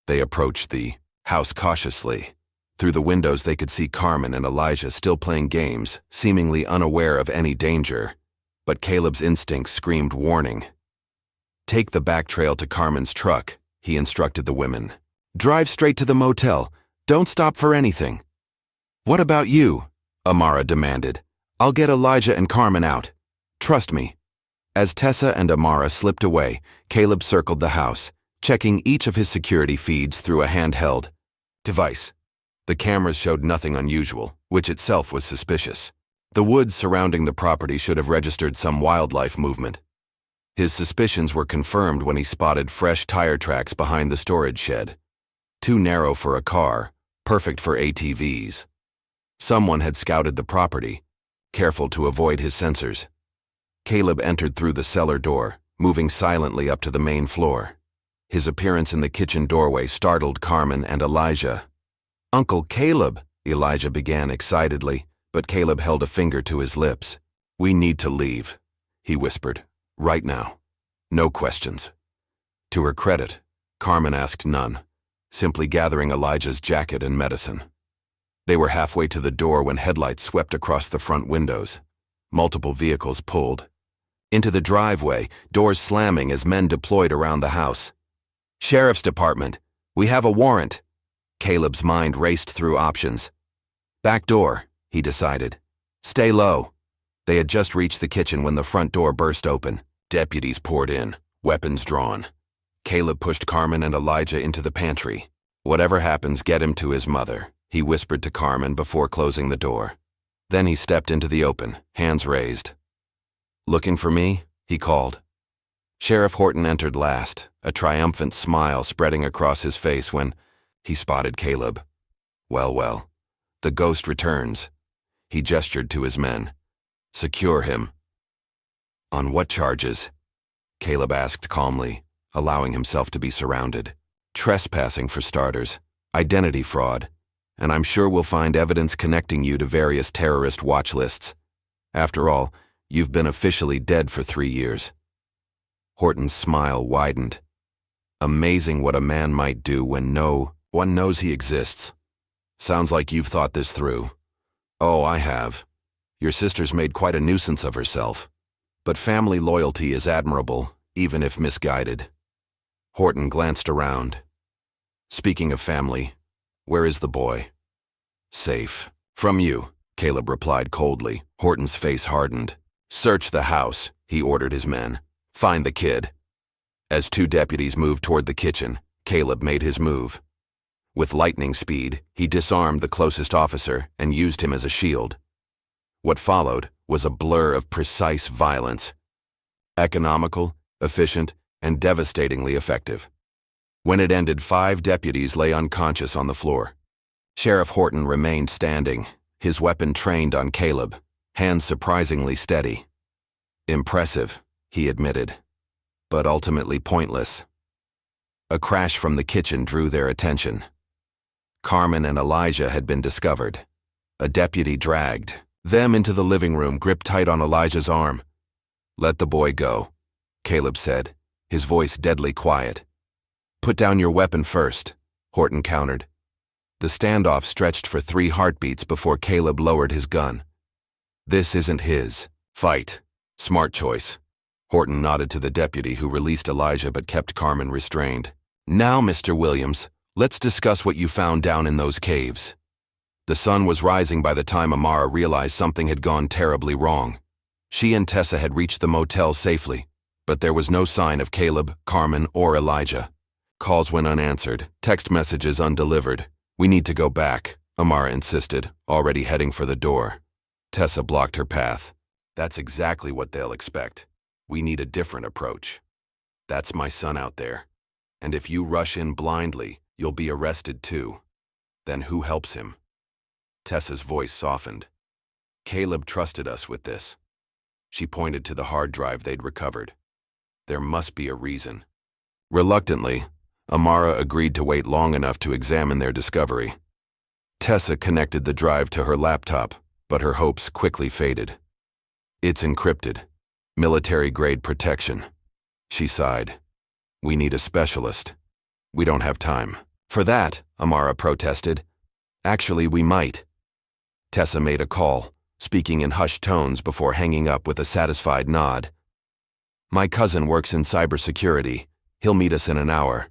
They approached the house cautiously. Through the windows they could see Carmen and Elijah still playing games, seemingly unaware of any danger. But Caleb's instincts screamed warning. "Take the back trail to Carmen's truck," he instructed the women. "Drive straight to the motel. Don't stop for anything." "What about you?" Amara demanded. "I'll get Elijah and Carmen out. Trust me." As Tessa and Amara slipped away, Caleb circled the house, checking each of his security feeds through a handheld device. The cameras showed nothing unusual, which itself was suspicious. The woods surrounding the property should have registered some wildlife movement. His suspicions were confirmed when he spotted fresh tire tracks behind the storage shed. Too narrow for a car, perfect for ATVs. Someone had scouted the property, careful to avoid his sensors. Caleb entered through the cellar door, moving silently up to the main floor. His appearance in the kitchen doorway startled Carmen and Elijah. "Uncle Caleb," Elijah began excitedly, but Caleb held a finger to his lips. "We need to leave," he whispered. "Right now. No questions." To her credit, Carmen asked none, simply gathering Elijah's jacket and medicine. They were halfway to the door when headlights swept across the front windows. Multiple vehicles pulled. Into the driveway, doors slamming as men deployed around the house. "Sheriff's Department, we have a warrant." Caleb's mind raced through options. "Back door," he decided. "Stay low." They had just reached the kitchen when the front door burst open. Deputies poured in, weapons drawn. Caleb pushed Carmen and Elijah into the pantry. "Whatever happens, get him to his mother," he whispered to Carmen before closing the door. Then he stepped into the open, hands raised. "Looking for me?" he called. Sheriff Horton entered last, a triumphant smile spreading across his face when he spotted Caleb. Well, the ghost returns." He gestured to his men. "Secure him." "On what charges?" Caleb asked calmly, allowing himself to be surrounded. "Trespassing for starters, identity fraud, and I'm sure we'll find evidence connecting you to various terrorist watch lists. After all, you've been officially dead for 3 years. Horton's smile widened. Amazing what a man might do when no one knows he exists. "Sounds like you've thought this through." "Oh, I have. Your sister's made quite a nuisance of herself. But family loyalty is admirable, even if misguided." Horton glanced around. "Speaking of family, where is the boy?" "Safe. From you," Caleb replied coldly. Horton's face hardened. "Search the house," he ordered his men. "Find the kid." As 2 deputies moved toward the kitchen, Caleb made his move. With lightning speed, he disarmed the closest officer and used him as a shield. What followed was a blur of precise violence. Economical, efficient, and devastatingly effective. When it ended, 5 deputies lay unconscious on the floor. Sheriff Horton remained standing, his weapon trained on Caleb, hands surprisingly steady. "Impressive," he admitted, but ultimately pointless. A crash from the kitchen drew their attention. Carmen and Elijah had been discovered. A deputy dragged them into the living room, gripped tight on Elijah's arm. "Let the boy go," Caleb said, his voice deadly quiet. "Put down your weapon first," Horton countered. The standoff stretched for 3 heartbeats before Caleb lowered his gun. "This isn't his fight." "Smart choice." Horton nodded to the deputy who released Elijah but kept Carmen restrained. "Now, Mr. Williams, let's discuss what you found down in those caves." The sun was rising by the time Amara realized something had gone terribly wrong. She and Tessa had reached the motel safely, but there was no sign of Caleb, Carmen, or Elijah. Calls went unanswered, text messages undelivered. "We need to go back," Amara insisted, already heading for the door. Tessa blocked her path. "That's exactly what they'll expect. We need a different approach. That's my son out there. And if you rush in blindly, you'll be arrested too. Then who helps him?" Tessa's voice softened. "Caleb trusted us with this." She pointed to the hard drive they'd recovered. "There must be a reason." Reluctantly, Amara agreed to wait long enough to examine their discovery. Tessa connected the drive to her laptop, but her hopes quickly faded. "It's encrypted. Military-grade protection." She sighed. "We need a specialist. We don't have time." "For that," Amara protested. "Actually, we might." Tessa made a call, speaking in hushed tones before hanging up with a satisfied nod. "My cousin works in cybersecurity. He'll meet us in an hour."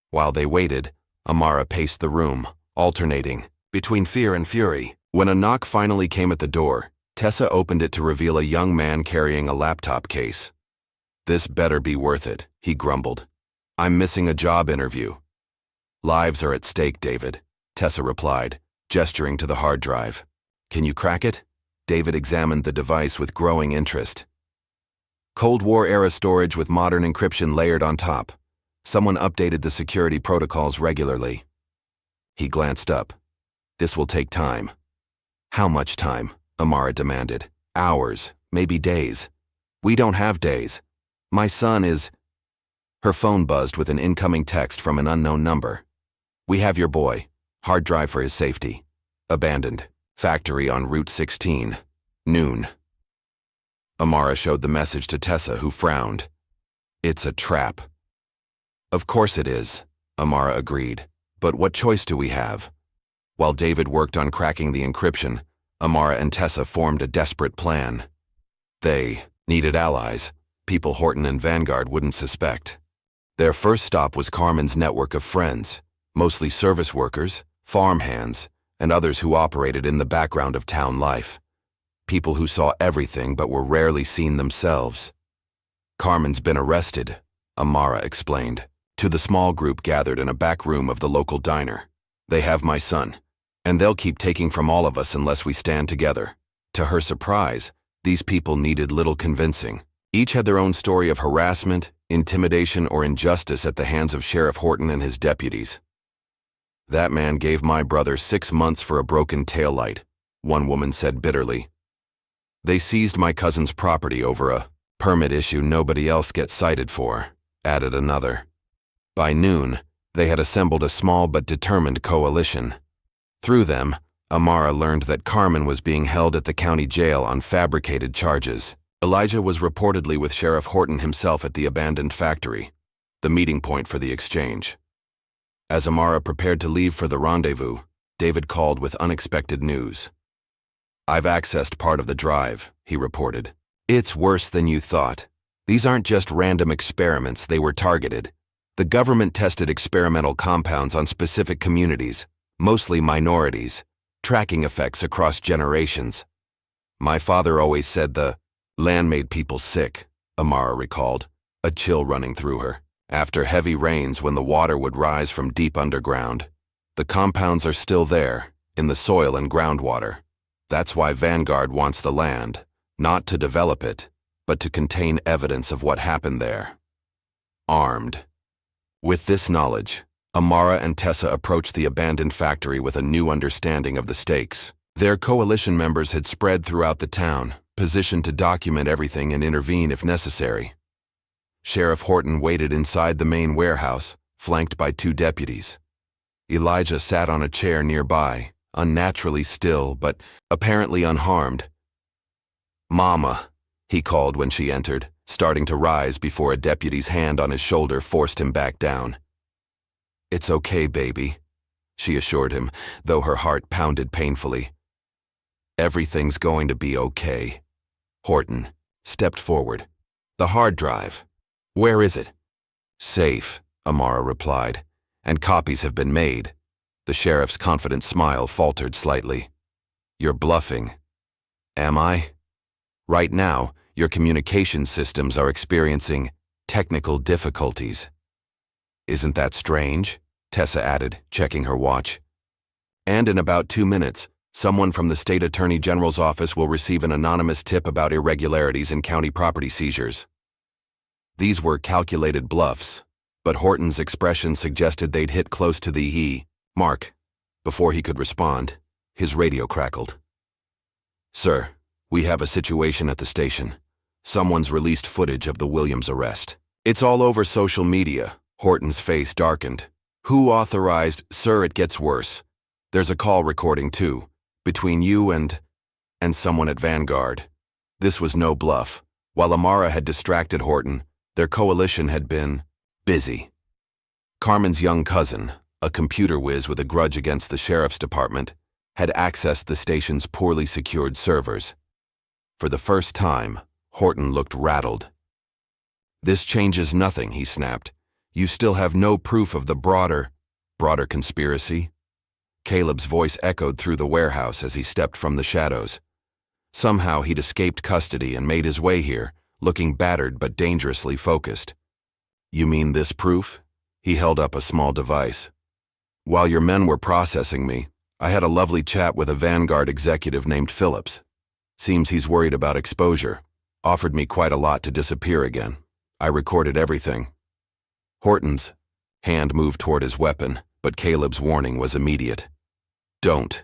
While they waited, Amara paced the room, alternating between fear and fury. When a knock finally came at the door, Tessa opened it to reveal a young man carrying a laptop case. "This better be worth it," he grumbled. "I'm missing a job interview." "Lives are at stake, David," Tessa replied, gesturing to the hard drive. "Can you crack it?" David examined the device with growing interest. Cold War-era storage with modern encryption layered on top. Someone updated the security protocols regularly. He glanced up. "This will take time." "How much time?" Amara demanded. "Hours, maybe days." "We don't have days. My son is—" Her phone buzzed with an incoming text from an unknown number. "We have your boy. Hard drive for his safety. Abandoned. Factory on Route 16. Noon." Amara showed the message to Tessa, who frowned. "It's a trap." "Of course it is," Amara agreed. "But what choice do we have?" While David worked on cracking the encryption, Amara and Tessa formed a desperate plan. They needed allies, people Horton and Vanguard wouldn't suspect. Their first stop was Carmen's network of friends, mostly service workers, farmhands, and others who operated in the background of town life. People who saw everything but were rarely seen themselves. "Carmen's been arrested," Amara explained, to the small group gathered in a back room of the local diner. "They have my son, and they'll keep taking from all of us unless we stand together." To her surprise, these people needed little convincing. Each had their own story of harassment, intimidation, or injustice at the hands of Sheriff Horton and his deputies. "That man gave my brother 6 months for a broken taillight," one woman said bitterly. "They seized my cousin's property over a permit issue nobody else gets cited for," added another. By noon, they had assembled a small but determined coalition. Through them, Amara learned that Carmen was being held at the county jail on fabricated charges. Elijah was reportedly with Sheriff Horton himself at the abandoned factory, the meeting point for the exchange. As Amara prepared to leave for the rendezvous, David called with unexpected news. "I've accessed part of the drive," he reported. "It's worse than you thought. These aren't just random experiments, they were targeted. The government tested experimental compounds on specific communities, mostly minorities, tracking effects across generations. My father always said the land made people sick," Amara recalled, a chill running through her. "After heavy rains when the water would rise from deep underground. The compounds are still there, in the soil and groundwater. That's why Vanguard wants the land, not to develop it, but to contain evidence of what happened there." Armed. With this knowledge, Amara and Tessa approached the abandoned factory with a new understanding of the stakes. Their coalition members had spread throughout the town, positioned to document everything and intervene if necessary. Sheriff Horton waited inside the main warehouse, flanked by 2 deputies. Elijah sat on a chair nearby, unnaturally still but apparently unharmed. "Mama," he called when she entered, starting to rise before a deputy's hand on his shoulder forced him back down. "It's okay, baby," she assured him, though her heart pounded painfully. "Everything's going to be okay." Horton stepped forward. "The hard drive. Where is it?" "Safe," Amara replied, "and copies have been made." The sheriff's confident smile faltered slightly. "You're bluffing." "Am I?" "Right now, your communication systems are experiencing technical difficulties." "Isn't that strange?" Tessa added, checking her watch. "And in about 2 minutes, someone from the state attorney general's office will receive an anonymous tip about irregularities in county property seizures." These were calculated bluffs, but Horton's expression suggested they'd hit close to the mark. Before he could respond, his radio crackled. "Sir, we have a situation at the station. Someone's released footage of the Williams arrest. It's all over social media." Horton's face darkened. "Who authorized? Sir, it gets worse. There's a call recording, too, between you and someone at Vanguard." This was no bluff. While Amara had distracted Horton, their coalition had been busy. Carmen's young cousin, a computer whiz with a grudge against the sheriff's department, had accessed the station's poorly secured servers. For the first time, Horton looked rattled. "This changes nothing," he snapped. "You still have no proof of the broader conspiracy?" Caleb's voice echoed through the warehouse as he stepped from the shadows. Somehow he'd escaped custody and made his way here, looking battered but dangerously focused. "You mean this proof?" He held up a small device. "While your men were processing me, I had a lovely chat with a Vanguard executive named Phillips. Seems he's worried about exposure. Offered me quite a lot to disappear again. I recorded everything." Horton's hand moved toward his weapon, but Caleb's warning was immediate. "Don't.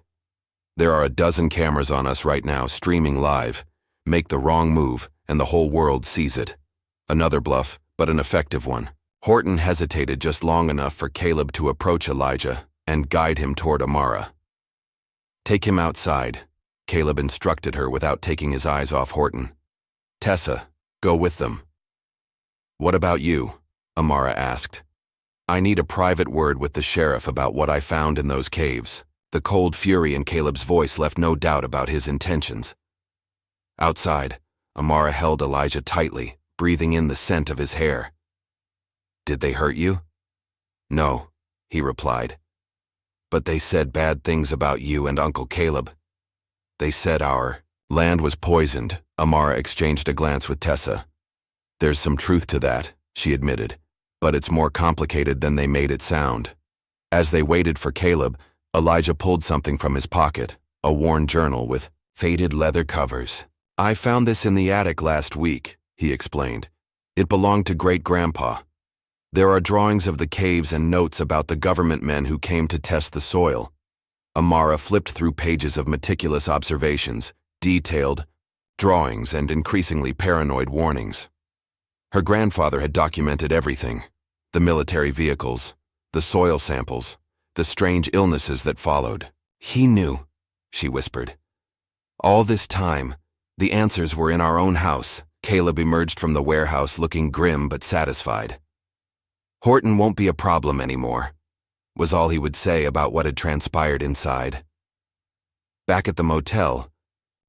There are a dozen cameras on us right now, streaming live. Make the wrong move, and the whole world sees it." Another bluff, but an effective one. Horton hesitated just long enough for Caleb to approach Elijah and guide him toward Amara. "Take him outside," Caleb instructed her without taking his eyes off Horton. "Tessa, go with them." "What about you?" Amara asked. "I need a private word with the sheriff about what I found in those caves." The cold fury in Caleb's voice left no doubt about his intentions. Outside, Amara held Elijah tightly, breathing in the scent of his hair. "Did they hurt you?" "No," he replied. "But they said bad things about you and Uncle Caleb. They said our land was poisoned." Amara exchanged a glance with Tessa. "There's some truth to that," she admitted, "but it's more complicated than they made it sound." As they waited for Caleb, Elijah pulled something from his pocket, a worn journal with faded leather covers. "I found this in the attic last week," he explained. "It belonged to Great-Grandpa. There are drawings of the caves and notes about the government men who came to test the soil." Amara flipped through pages of meticulous observations, detailed drawings, and increasingly paranoid warnings. Her grandfather had documented everything: the military vehicles, the soil samples, the strange illnesses that followed. "He knew," she whispered. "All this time, the answers were in our own house." Caleb emerged from the warehouse looking grim but satisfied. "Horton won't be a problem anymore," was all he would say about what had transpired inside. Back at the motel,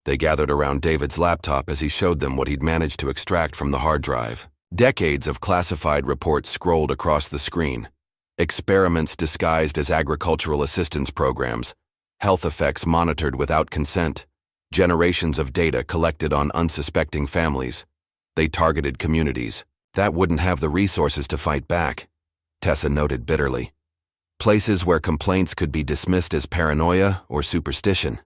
they gathered around David's laptop as he showed them what he'd managed to extract from the hard drive. Decades of classified reports scrolled across the screen. Experiments disguised as agricultural assistance programs, health effects monitored without consent, generations of data collected on unsuspecting families. They targeted communities that wouldn't have the resources to fight back, Tessa noted bitterly. Places where complaints could be dismissed as paranoia or superstition.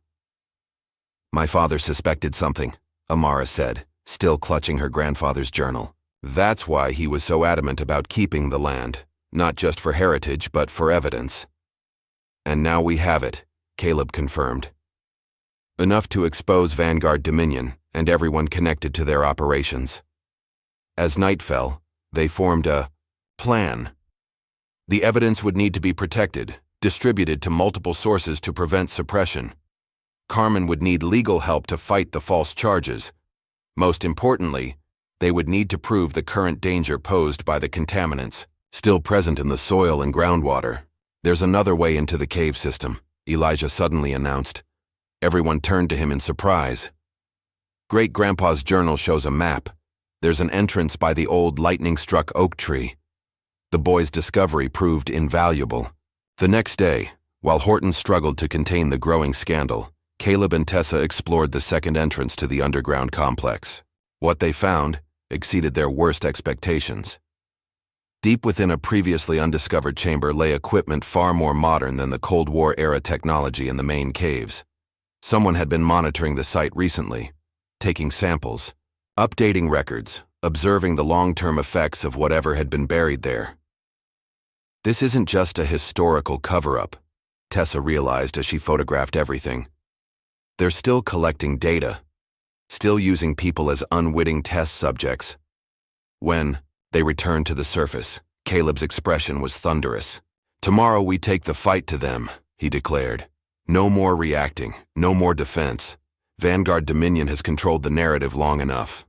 "My father suspected something," Amara said, still clutching her grandfather's journal. "That's why he was so adamant about keeping the land. Not just for heritage, but for evidence." "And now we have it," Caleb confirmed. "Enough to expose Vanguard Dominion and everyone connected to their operations." As night fell, they formed a plan. The evidence would need to be protected, distributed to multiple sources to prevent suppression. Carmen would need legal help to fight the false charges. Most importantly, They would need to prove the current danger posed by the contaminants, still present in the soil and groundwater. "There's another way into the cave system," Elijah suddenly announced. Everyone turned to him in surprise. "Great-grandpa's journal shows a map. There's an entrance by the old lightning-struck oak tree." The boy's discovery proved invaluable. The next day, while Horton struggled to contain the growing scandal, Caleb and Tessa explored the second entrance to the underground complex. What they found exceeded their worst expectations. Deep within a previously undiscovered chamber lay equipment far more modern than the Cold War-era technology in the main caves. Someone had been monitoring the site recently, taking samples, updating records, observing the long-term effects of whatever had been buried there. This isn't just a historical cover-up, Tessa realized as she photographed everything. They're still collecting data, still using people as unwitting test subjects. When they returned to the surface, Caleb's expression was thunderous. "Tomorrow we take the fight to them," he declared. "No more reacting, no more defense. Vanguard Dominion has controlled the narrative long enough."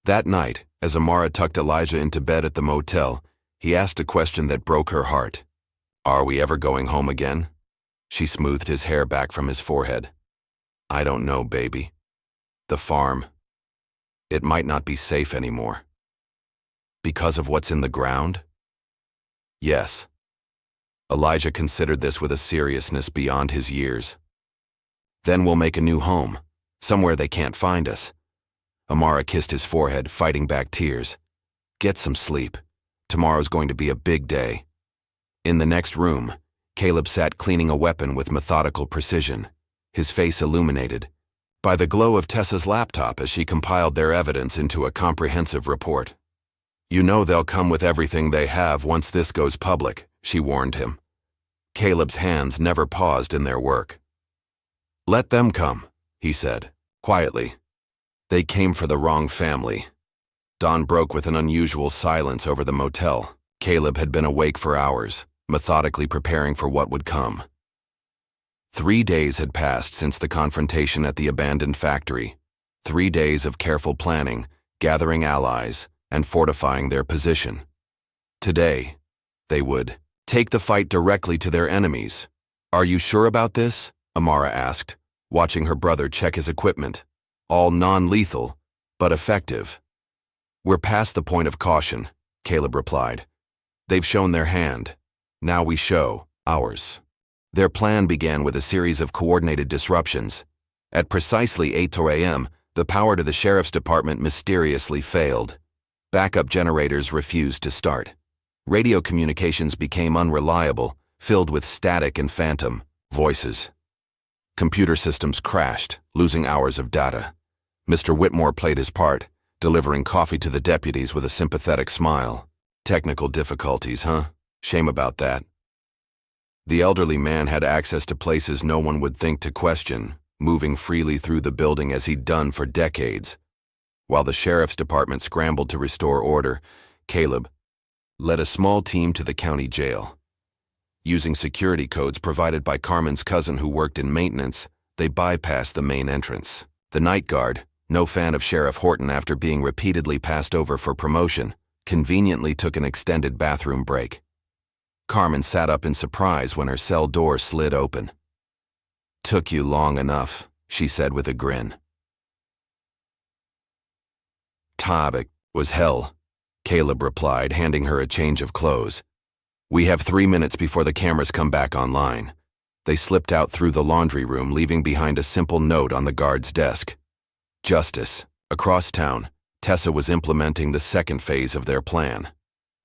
That night, as Amara tucked Elijah into bed at the motel, he asked a question that broke her heart. "Are we ever going home again?" She smoothed his hair back from his forehead. "I don't know, baby. The farm. It might not be safe anymore." "Because of what's in the ground?" "Yes." Elijah considered this with a seriousness beyond his years. "Then we'll make a new home, somewhere they can't find us." Amara kissed his forehead, fighting back tears. "Get some sleep. Tomorrow's going to be a big day." In the next room, Caleb sat cleaning a weapon with methodical precision, his face illuminated by the glow of Tessa's laptop as she compiled their evidence into a comprehensive report. "You know they'll come with everything they have once this goes public," she warned him. Caleb's hands never paused in their work. "Let them come," he said, quietly. "They came for the wrong family." Dawn broke with an unusual silence over the motel. Caleb had been awake for hours, methodically preparing for what would come. 3 days had passed since the confrontation at the abandoned factory. 3 days of careful planning, gathering allies, and fortifying their position. Today, they would take the fight directly to their enemies. "Are you sure about this?" Amara asked, watching her brother check his equipment. "All non-lethal, but effective." "We're past the point of caution," Caleb replied. "They've shown their hand. Now we show ours." Their plan began with a series of coordinated disruptions. At precisely 8 a.m., the power to the sheriff's department mysteriously failed. Backup generators refused to start. Radio communications became unreliable, filled with static and phantom voices. Computer systems crashed, losing hours of data. Mr. Whitmore played his part, delivering coffee to the deputies with a sympathetic smile. "Technical difficulties, huh? Shame about that." The elderly man had access to places no one would think to question, moving freely through the building as he'd done for decades. While the sheriff's department scrambled to restore order, Caleb led a small team to the county jail. Using security codes provided by Carmen's cousin who worked in maintenance, they bypassed the main entrance. The night guard, no fan of Sheriff Horton after being repeatedly passed over for promotion, conveniently took an extended bathroom break. Carmen sat up in surprise when her cell door slid open. "Took you long enough," she said with a grin. "Topic was hell," Caleb replied, handing her a change of clothes. "We have 3 minutes before the cameras come back online." They slipped out through the laundry room, leaving behind a simple note on the guard's desk. Justice. Across town, Tessa was implementing the second phase of their plan.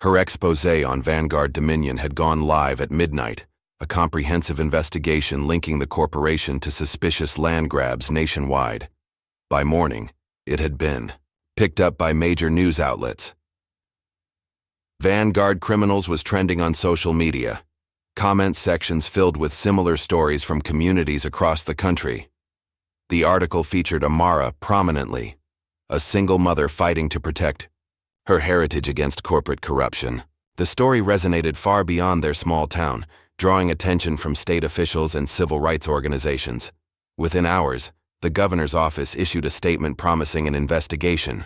Her exposé on Vanguard Dominion had gone live at midnight, a comprehensive investigation linking the corporation to suspicious land grabs nationwide. By morning, it had been picked up by major news outlets. Vanguard Criminals was trending on social media, comment sections filled with similar stories from communities across the country. The article featured Amara prominently, a single mother fighting to protect her heritage against corporate corruption. The story resonated far beyond their small town, drawing attention from state officials and civil rights organizations. Within hours, the governor's office issued a statement promising an investigation.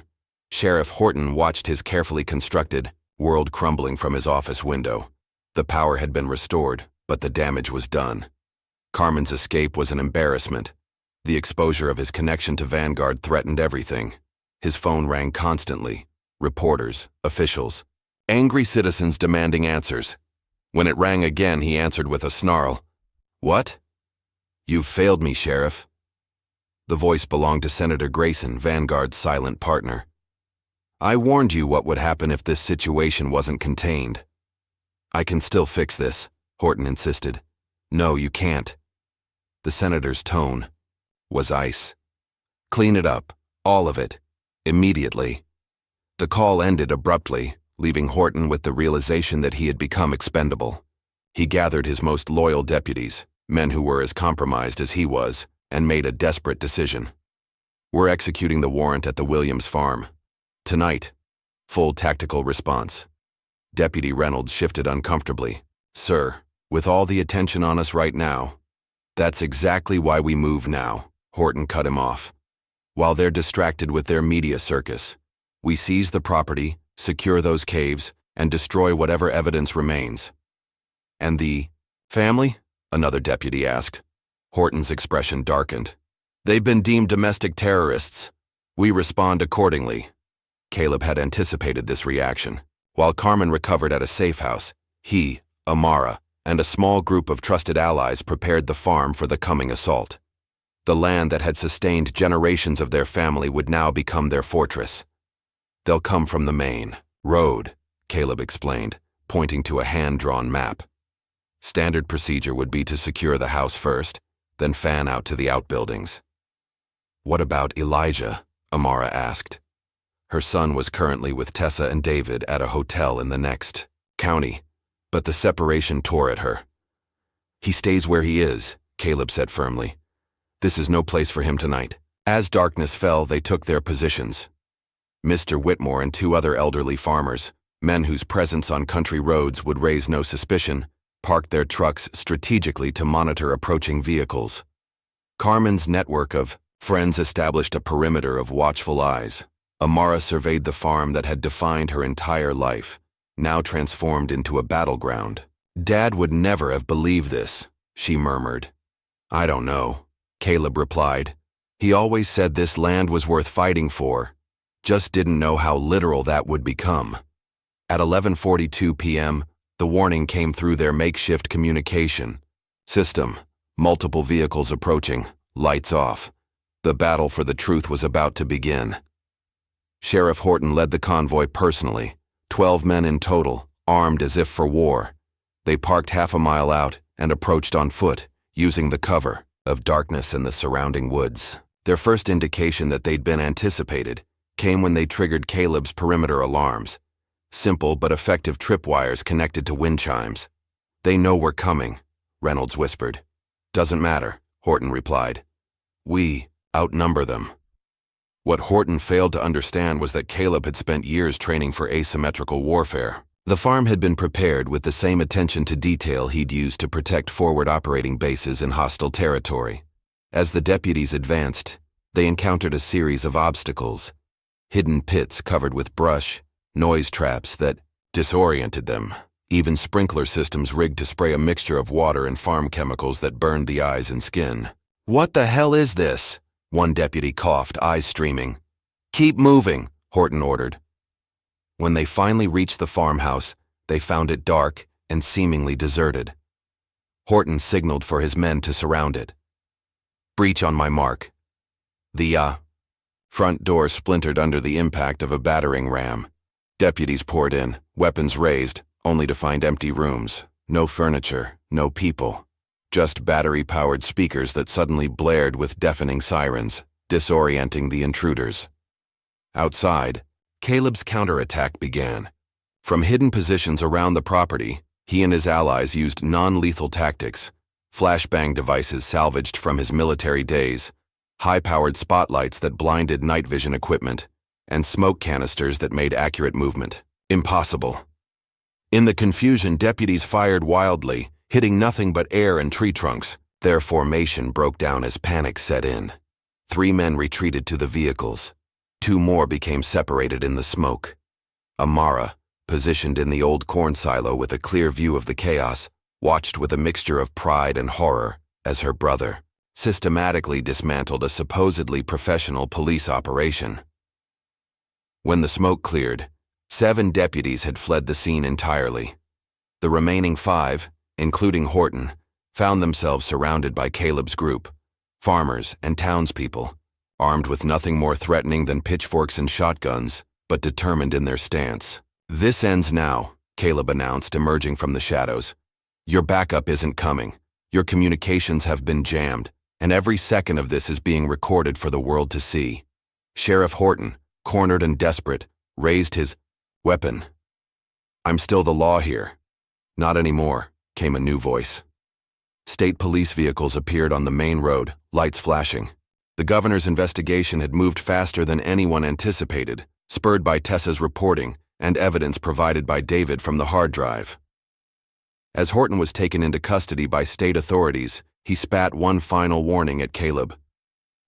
Sheriff Horton watched his carefully constructed world crumbling from his office window. The power had been restored, but the damage was done. Carmen's escape was an embarrassment. The exposure of his connection to Vanguard threatened everything. His phone rang constantly. Reporters, officials, angry citizens demanding answers. When it rang again, he answered with a snarl. "What?" "You've failed me, Sheriff." The voice belonged to Senator Grayson, Vanguard's silent partner. "I warned you what would happen if this situation wasn't contained." "I can still fix this," Horton insisted. "No, you can't." The senator's tone was ice. "Clean it up, all of it, immediately." The call ended abruptly, leaving Horton with the realization that he had become expendable. He gathered his most loyal deputies, men who were as compromised as he was, and made a desperate decision. "We're executing the warrant at the Williams farm. Tonight." Full tactical response. Deputy Reynolds shifted uncomfortably. "Sir, with all the attention on us right now." "That's exactly why we move now," Horton cut him off. "While they're distracted with their media circus, we seize the property, secure those caves, and destroy whatever evidence remains." "And the family?" another deputy asked. Horton's expression darkened. "They've been deemed domestic terrorists. We respond accordingly." Caleb had anticipated this reaction. While Carmen recovered at a safe house, he, Amara, and a small group of trusted allies prepared the farm for the coming assault. The land that had sustained generations of their family would now become their fortress. "They'll come from the main road," Caleb explained, pointing to a hand-drawn map. Standard procedure would be to secure the house first, then fan out to the outbuildings. "What about Elijah?" Amara asked. Her son was currently with Tessa and David at a hotel in the next county, but the separation tore at her. "He stays where he is," Caleb said firmly. "This is no place for him tonight." As darkness fell, they took their positions. Mr. Whitmore and two other elderly farmers, men whose presence on country roads would raise no suspicion, parked their trucks strategically to monitor approaching vehicles. Carmen's network of friends established a perimeter of watchful eyes. Amara surveyed the farm that had defined her entire life, now transformed into a battleground. "Dad would never have believed this," she murmured. "I don't know," Caleb replied. "He always said this land was worth fighting for, just didn't know how literal that would become." At 11:42 p.m., the warning came through their makeshift communication system. Multiple vehicles approaching, lights off. The battle for the truth was about to begin. Sheriff Horton led the convoy personally, 12 men in total, armed as if for war. They parked half a mile out and approached on foot, using the cover of darkness and the surrounding woods. Their first indication that they'd been anticipated came when they triggered Caleb's perimeter alarms. Simple but effective tripwires connected to wind chimes. "They know we're coming," Reynolds whispered. "Doesn't matter," Horton replied. "We outnumber them." What Horton failed to understand was that Caleb had spent years training for asymmetrical warfare. The farm had been prepared with the same attention to detail he'd used to protect forward operating bases in hostile territory. As the deputies advanced, they encountered a series of obstacles. Hidden pits covered with brush, noise traps that disoriented them, even sprinkler systems rigged to spray a mixture of water and farm chemicals that burned the eyes and skin. "What the hell is this?" one deputy coughed, eyes streaming. "Keep moving," Horton ordered. When they finally reached the farmhouse, they found it dark and seemingly deserted. Horton signaled for his men to surround it. "Breach on my mark." The front door splintered under the impact of a battering ram. Deputies poured in, weapons raised, only to find empty rooms. No furniture, no people. Just battery-powered speakers that suddenly blared with deafening sirens, disorienting the intruders. Outside, Caleb's counterattack began. From hidden positions around the property, he and his allies used non-lethal tactics, flashbang devices salvaged from his military days, high-powered spotlights that blinded night vision equipment, and smoke canisters that made accurate movement impossible. In the confusion, deputies fired wildly, hitting nothing but air and tree trunks. Their formation broke down as panic set in. 3 men retreated to the vehicles. Two more became separated in the smoke. Amara, positioned in the old corn silo with a clear view of the chaos, watched with a mixture of pride and horror as her brother systematically dismantled a supposedly professional police operation. When the smoke cleared, 7 deputies had fled the scene entirely. The remaining 5, including Horton, found themselves surrounded by Caleb's group, farmers and townspeople, armed with nothing more threatening than pitchforks and shotguns, but determined in their stance. "This ends now," Caleb announced, emerging from the shadows. "Your backup isn't coming. Your communications have been jammed, and every second of this is being recorded for the world to see." Sheriff Horton, cornered and desperate, raised his weapon. "I'm still the law here." "Not anymore," came a new voice. State police vehicles appeared on the main road, lights flashing. The governor's investigation had moved faster than anyone anticipated, spurred by Tessa's reporting and evidence provided by David from the hard drive. As Horton was taken into custody by state authorities, he spat one final warning at Caleb.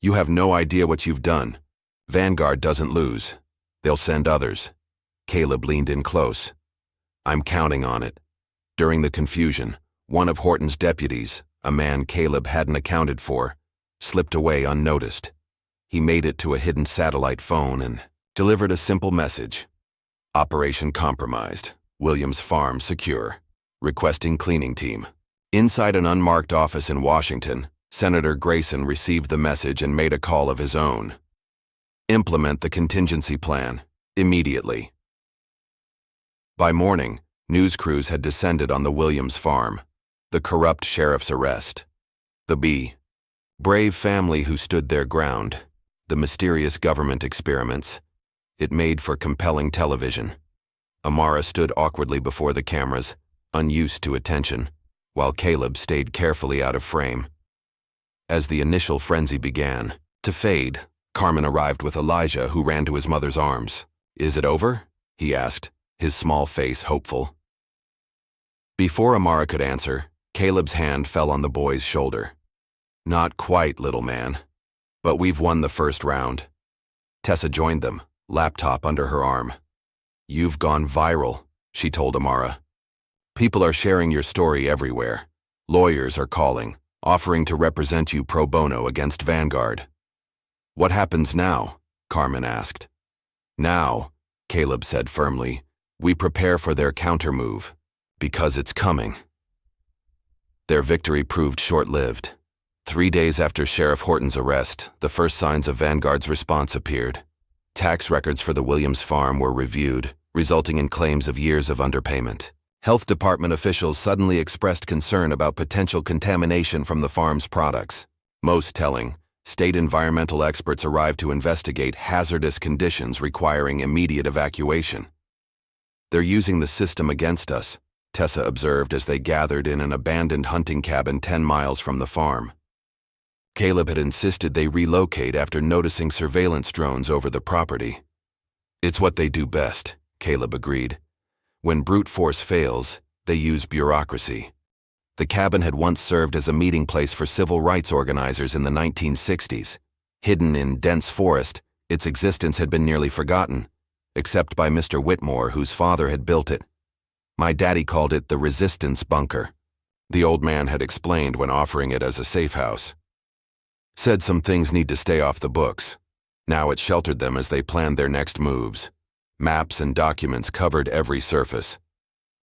"You have no idea what you've done. Vanguard doesn't lose. They'll send others." Caleb leaned in close. "I'm counting on it." During the confusion, one of Horton's deputies, a man Caleb hadn't accounted for, slipped away unnoticed. He made it to a hidden satellite phone and delivered a simple message. "Operation compromised. Williams Farm secure. Requesting cleaning team." Inside an unmarked office in Washington, Senator Grayson received the message and made a call of his own. "Implement the contingency plan. Immediately." By morning, news crews had descended on the Williams farm. The corrupt sheriff's arrest. The brave family who stood their ground. The mysterious government experiments. It made for compelling television. Amara stood awkwardly before the cameras, unused to attention, while Caleb stayed carefully out of frame. As the initial frenzy began to fade, Carmen arrived with Elijah, who ran to his mother's arms. "Is it over?" he asked, his small face hopeful. Before Amara could answer, Caleb's hand fell on the boy's shoulder. "Not quite, little man. But we've won the first round." Tessa joined them, laptop under her arm. "You've gone viral," she told Amara. "People are sharing your story everywhere. Lawyers are calling, offering to represent you pro bono against Vanguard." "What happens now?" Carmen asked. "Now," Caleb said firmly, "we prepare for their countermove, because it's coming." Their victory proved short-lived. 3 days after Sheriff Horton's arrest, the first signs of Vanguard's response appeared. Tax records for the Williams farm were reviewed, resulting in claims of years of underpayment. Health department officials suddenly expressed concern about potential contamination from the farm's products. Most telling, state environmental experts arrived to investigate hazardous conditions requiring immediate evacuation. "They're using the system against us," Tessa observed as they gathered in an abandoned hunting cabin 10 miles from the farm. Caleb had insisted they relocate after noticing surveillance drones over the property. "It's what they do best," Caleb agreed. "When brute force fails, they use bureaucracy." The cabin had once served as a meeting place for civil rights organizers in the 1960s. Hidden in dense forest, its existence had been nearly forgotten, except by Mr. Whitmore, whose father had built it. "My daddy called it the resistance bunker," the old man had explained when offering it as a safe house. "Said some things need to stay off the books." Now it sheltered them as they planned their next moves. Maps and documents covered every surface.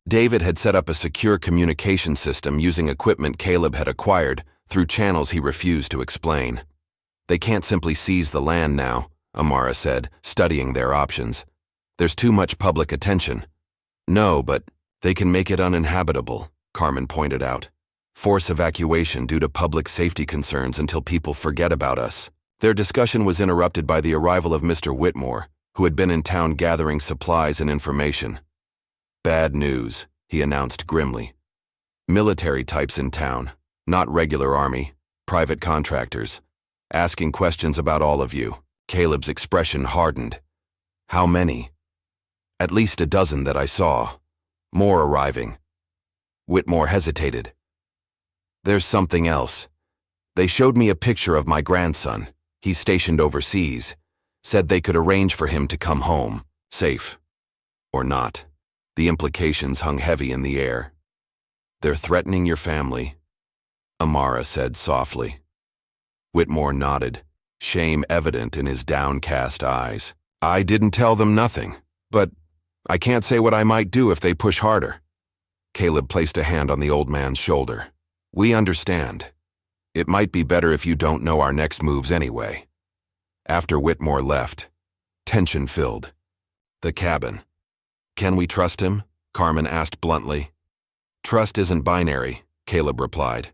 David had set up a secure communication system using equipment Caleb had acquired through channels he refused to explain. "They can't simply seize the land now," Amara said, studying their options. "There's too much public attention." "No, but they can make it uninhabitable," Carmen pointed out. "Force evacuation due to public safety concerns until people forget about us." Their discussion was interrupted by the arrival of Mr. Whitmore, who had been in town gathering supplies and information. "Bad news," he announced grimly. "Military types in town, not regular army, private contractors, asking questions about all of you." Caleb's expression hardened. "How many?" "At least a dozen that I saw. More arriving." Whitmore hesitated. "There's something else. They showed me a picture of my grandson. He's stationed overseas. said they could arrange for him to come home, safe or not. The implications hung heavy in the air. "They're threatening your family," Amara said softly. Whitmore nodded, shame evident in his downcast eyes. "I didn't tell them nothing, but I can't say what I might do if they push harder." Caleb placed a hand on the old man's shoulder. "We understand. It might be better if you don't know our next moves anyway." After Whitmore left, tension filled the cabin. "Can we trust him?" Carmen asked bluntly. "Trust isn't binary," Caleb replied.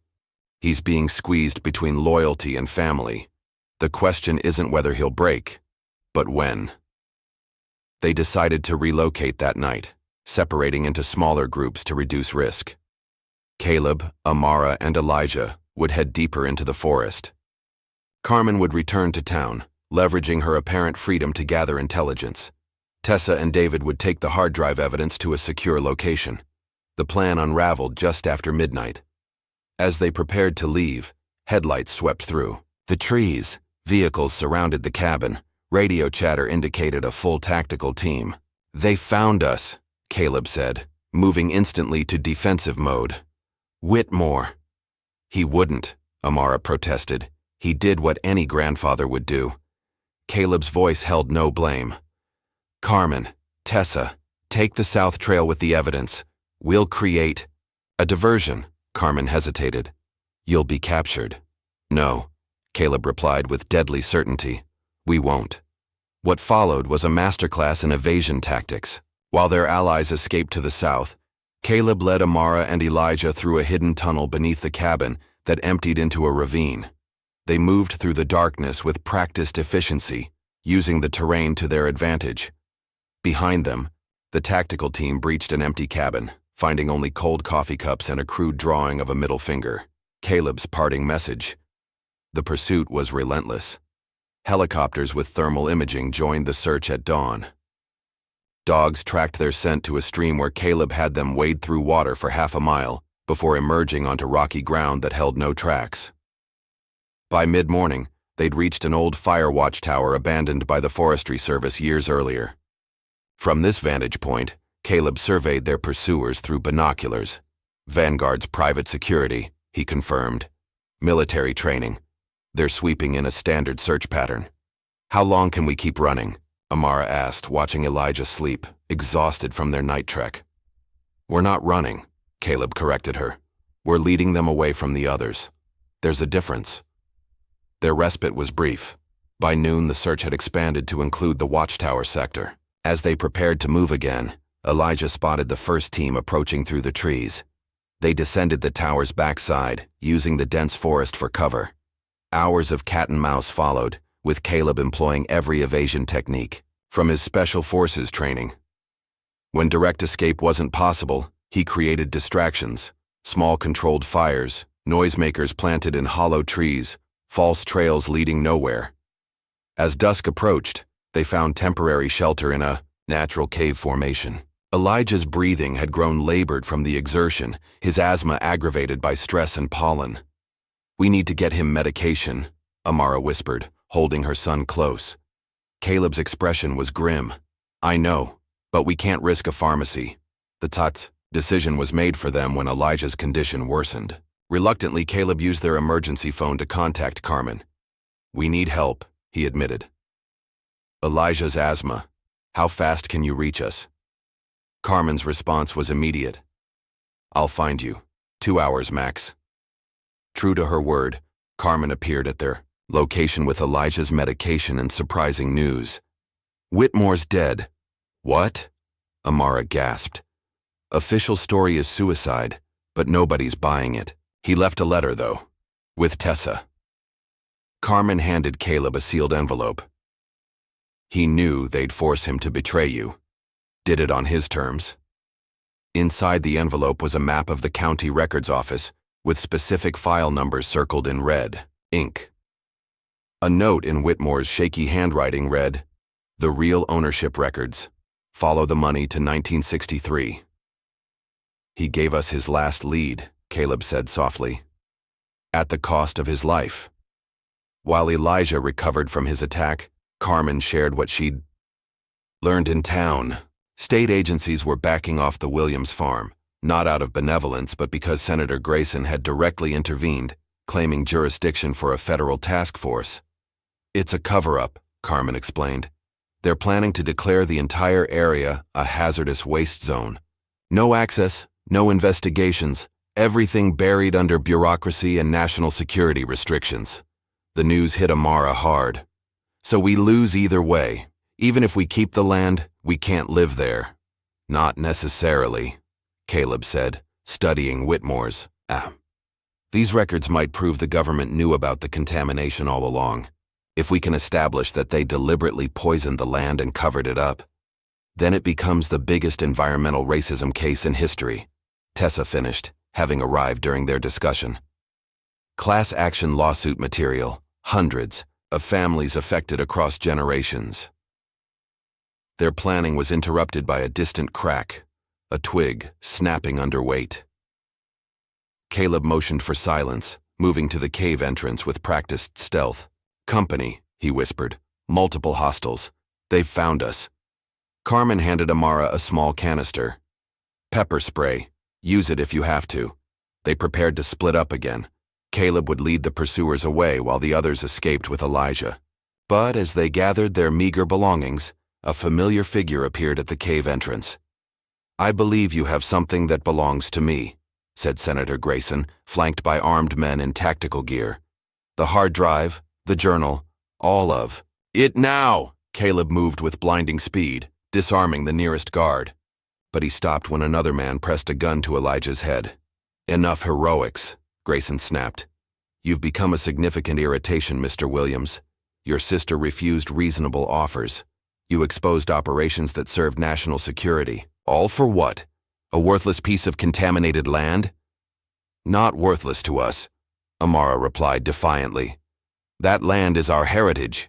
"He's being squeezed between loyalty and family. The question isn't whether he'll break, but when." They decided to relocate that night, separating into smaller groups to reduce risk. Caleb, Amara, and Elijah would head deeper into the forest. Carmen would return to town, leveraging her apparent freedom to gather intelligence. Tessa and David would take the hard drive evidence to a secure location. The plan unraveled just after midnight. As they prepared to leave, headlights swept through. The trees, vehicles surrounded the cabin. Radio chatter indicated a full tactical team. "They found us," Caleb said, moving instantly to defensive mode. "Whitmore." "He wouldn't," Amara protested. "He did what any grandfather would do." Caleb's voice held no blame. "Carmen, Tessa, take the South Trail with the evidence. We'll create a diversion." Carmen hesitated. "You'll be captured." "No," Caleb replied with deadly certainty. "We won't." What followed was a masterclass in evasion tactics. While their allies escaped to the south, Caleb led Amara and Elijah through a hidden tunnel beneath the cabin that emptied into a ravine. They moved through the darkness with practiced efficiency, using the terrain to their advantage. Behind them, the tactical team breached an empty cabin, finding only cold coffee cups and a crude drawing of a middle finger. Caleb's parting message. The pursuit was relentless. Helicopters with thermal imaging joined the search at dawn. Dogs tracked their scent to a stream where Caleb had them wade through water for half a mile before emerging onto rocky ground that held no tracks. By mid-morning, they'd reached an old fire watchtower abandoned by the Forestry Service years earlier. From this vantage point, Caleb surveyed their pursuers through binoculars. "Vanguard's private security," he confirmed. "Military training. They're sweeping in a standard search pattern." "How long can we keep running?" Amara asked, watching Elijah sleep, exhausted from their night trek. "We're not running," Caleb corrected her. "We're leading them away from the others. There's a difference." Their respite was brief. By noon, the search had expanded to include the watchtower sector. As they prepared to move again, Elijah spotted the first team approaching through the trees. They descended the tower's backside, using the dense forest for cover. Hours of cat and mouse followed, with Caleb employing every evasion technique, from his special forces training. When direct escape wasn't possible, he created distractions, small controlled fires, noisemakers planted in hollow trees, false trails leading nowhere. As dusk approached, they found temporary shelter in a natural cave formation. Elijah's breathing had grown labored from the exertion, his asthma aggravated by stress and pollen. "We need to get him medication," Amara whispered, holding her son close. Caleb's expression was grim. "I know, but we can't risk a pharmacy." The decision was made for them when Elijah's condition worsened. Reluctantly, Caleb used their emergency phone to contact Carmen. "We need help," he admitted. "Elijah's asthma. How fast can you reach us?" Carmen's response was immediate. "I'll find you. 2 hours max." True to her word, Carmen appeared at their location with Elijah's medication and surprising news. "Whitmore's dead." "What?" Amara gasped. "Official story is suicide, but nobody's buying it. He left a letter, though, with Tessa." Carmen handed Caleb a sealed envelope. "He knew they'd force him to betray you. Did it on his terms." Inside the envelope was a map of the county records office, with specific file numbers circled in red ink. A note in Whitmore's shaky handwriting read, "The real ownership records. Follow the money to 1963. "He gave us his last lead," Caleb said softly. "At the cost of his life." While Elijah recovered from his attack, Carmen shared what she'd learned in town. State agencies were backing off the Williams farm, not out of benevolence but because Senator Grayson had directly intervened, claiming jurisdiction for a federal task force. It's a cover-up, Carmen explained. They're planning to declare the entire area a hazardous waste zone. No access, no investigations, everything buried under bureaucracy and national security restrictions. The news hit Amara hard. So we lose either way. Even if we keep the land, we can't live there. Not necessarily, Caleb said, studying Whitmore's. These records might prove the government knew about the contamination all along. If we can establish that they deliberately poisoned the land and covered it up, then it becomes the biggest environmental racism case in history, Tessa finished, having arrived during their discussion. Class action lawsuit material, hundreds of families affected across generations. Their planning was interrupted by a distant crack, a twig snapping under weight. Caleb motioned for silence, moving to the cave entrance with practiced stealth. Company, he whispered. Multiple hostiles. They've found us. Carmen handed Amara a small canister. Pepper spray. Use it if you have to. They prepared to split up again. Caleb would lead the pursuers away while the others escaped with Elijah. But as they gathered their meager belongings, a familiar figure appeared at the cave entrance. I believe you have something that belongs to me, said Senator Grayson, flanked by armed men in tactical gear. The hard drive, the journal, all of it now! Caleb moved with blinding speed, disarming the nearest guard. But he stopped when another man pressed a gun to Elijah's head. Enough heroics, Grayson snapped. You've become a significant irritation, Mr. Williams. Your sister refused reasonable offers. You exposed operations that served national security. All for what? A worthless piece of contaminated land? Not worthless to us, Amara replied defiantly. That land is our heritage.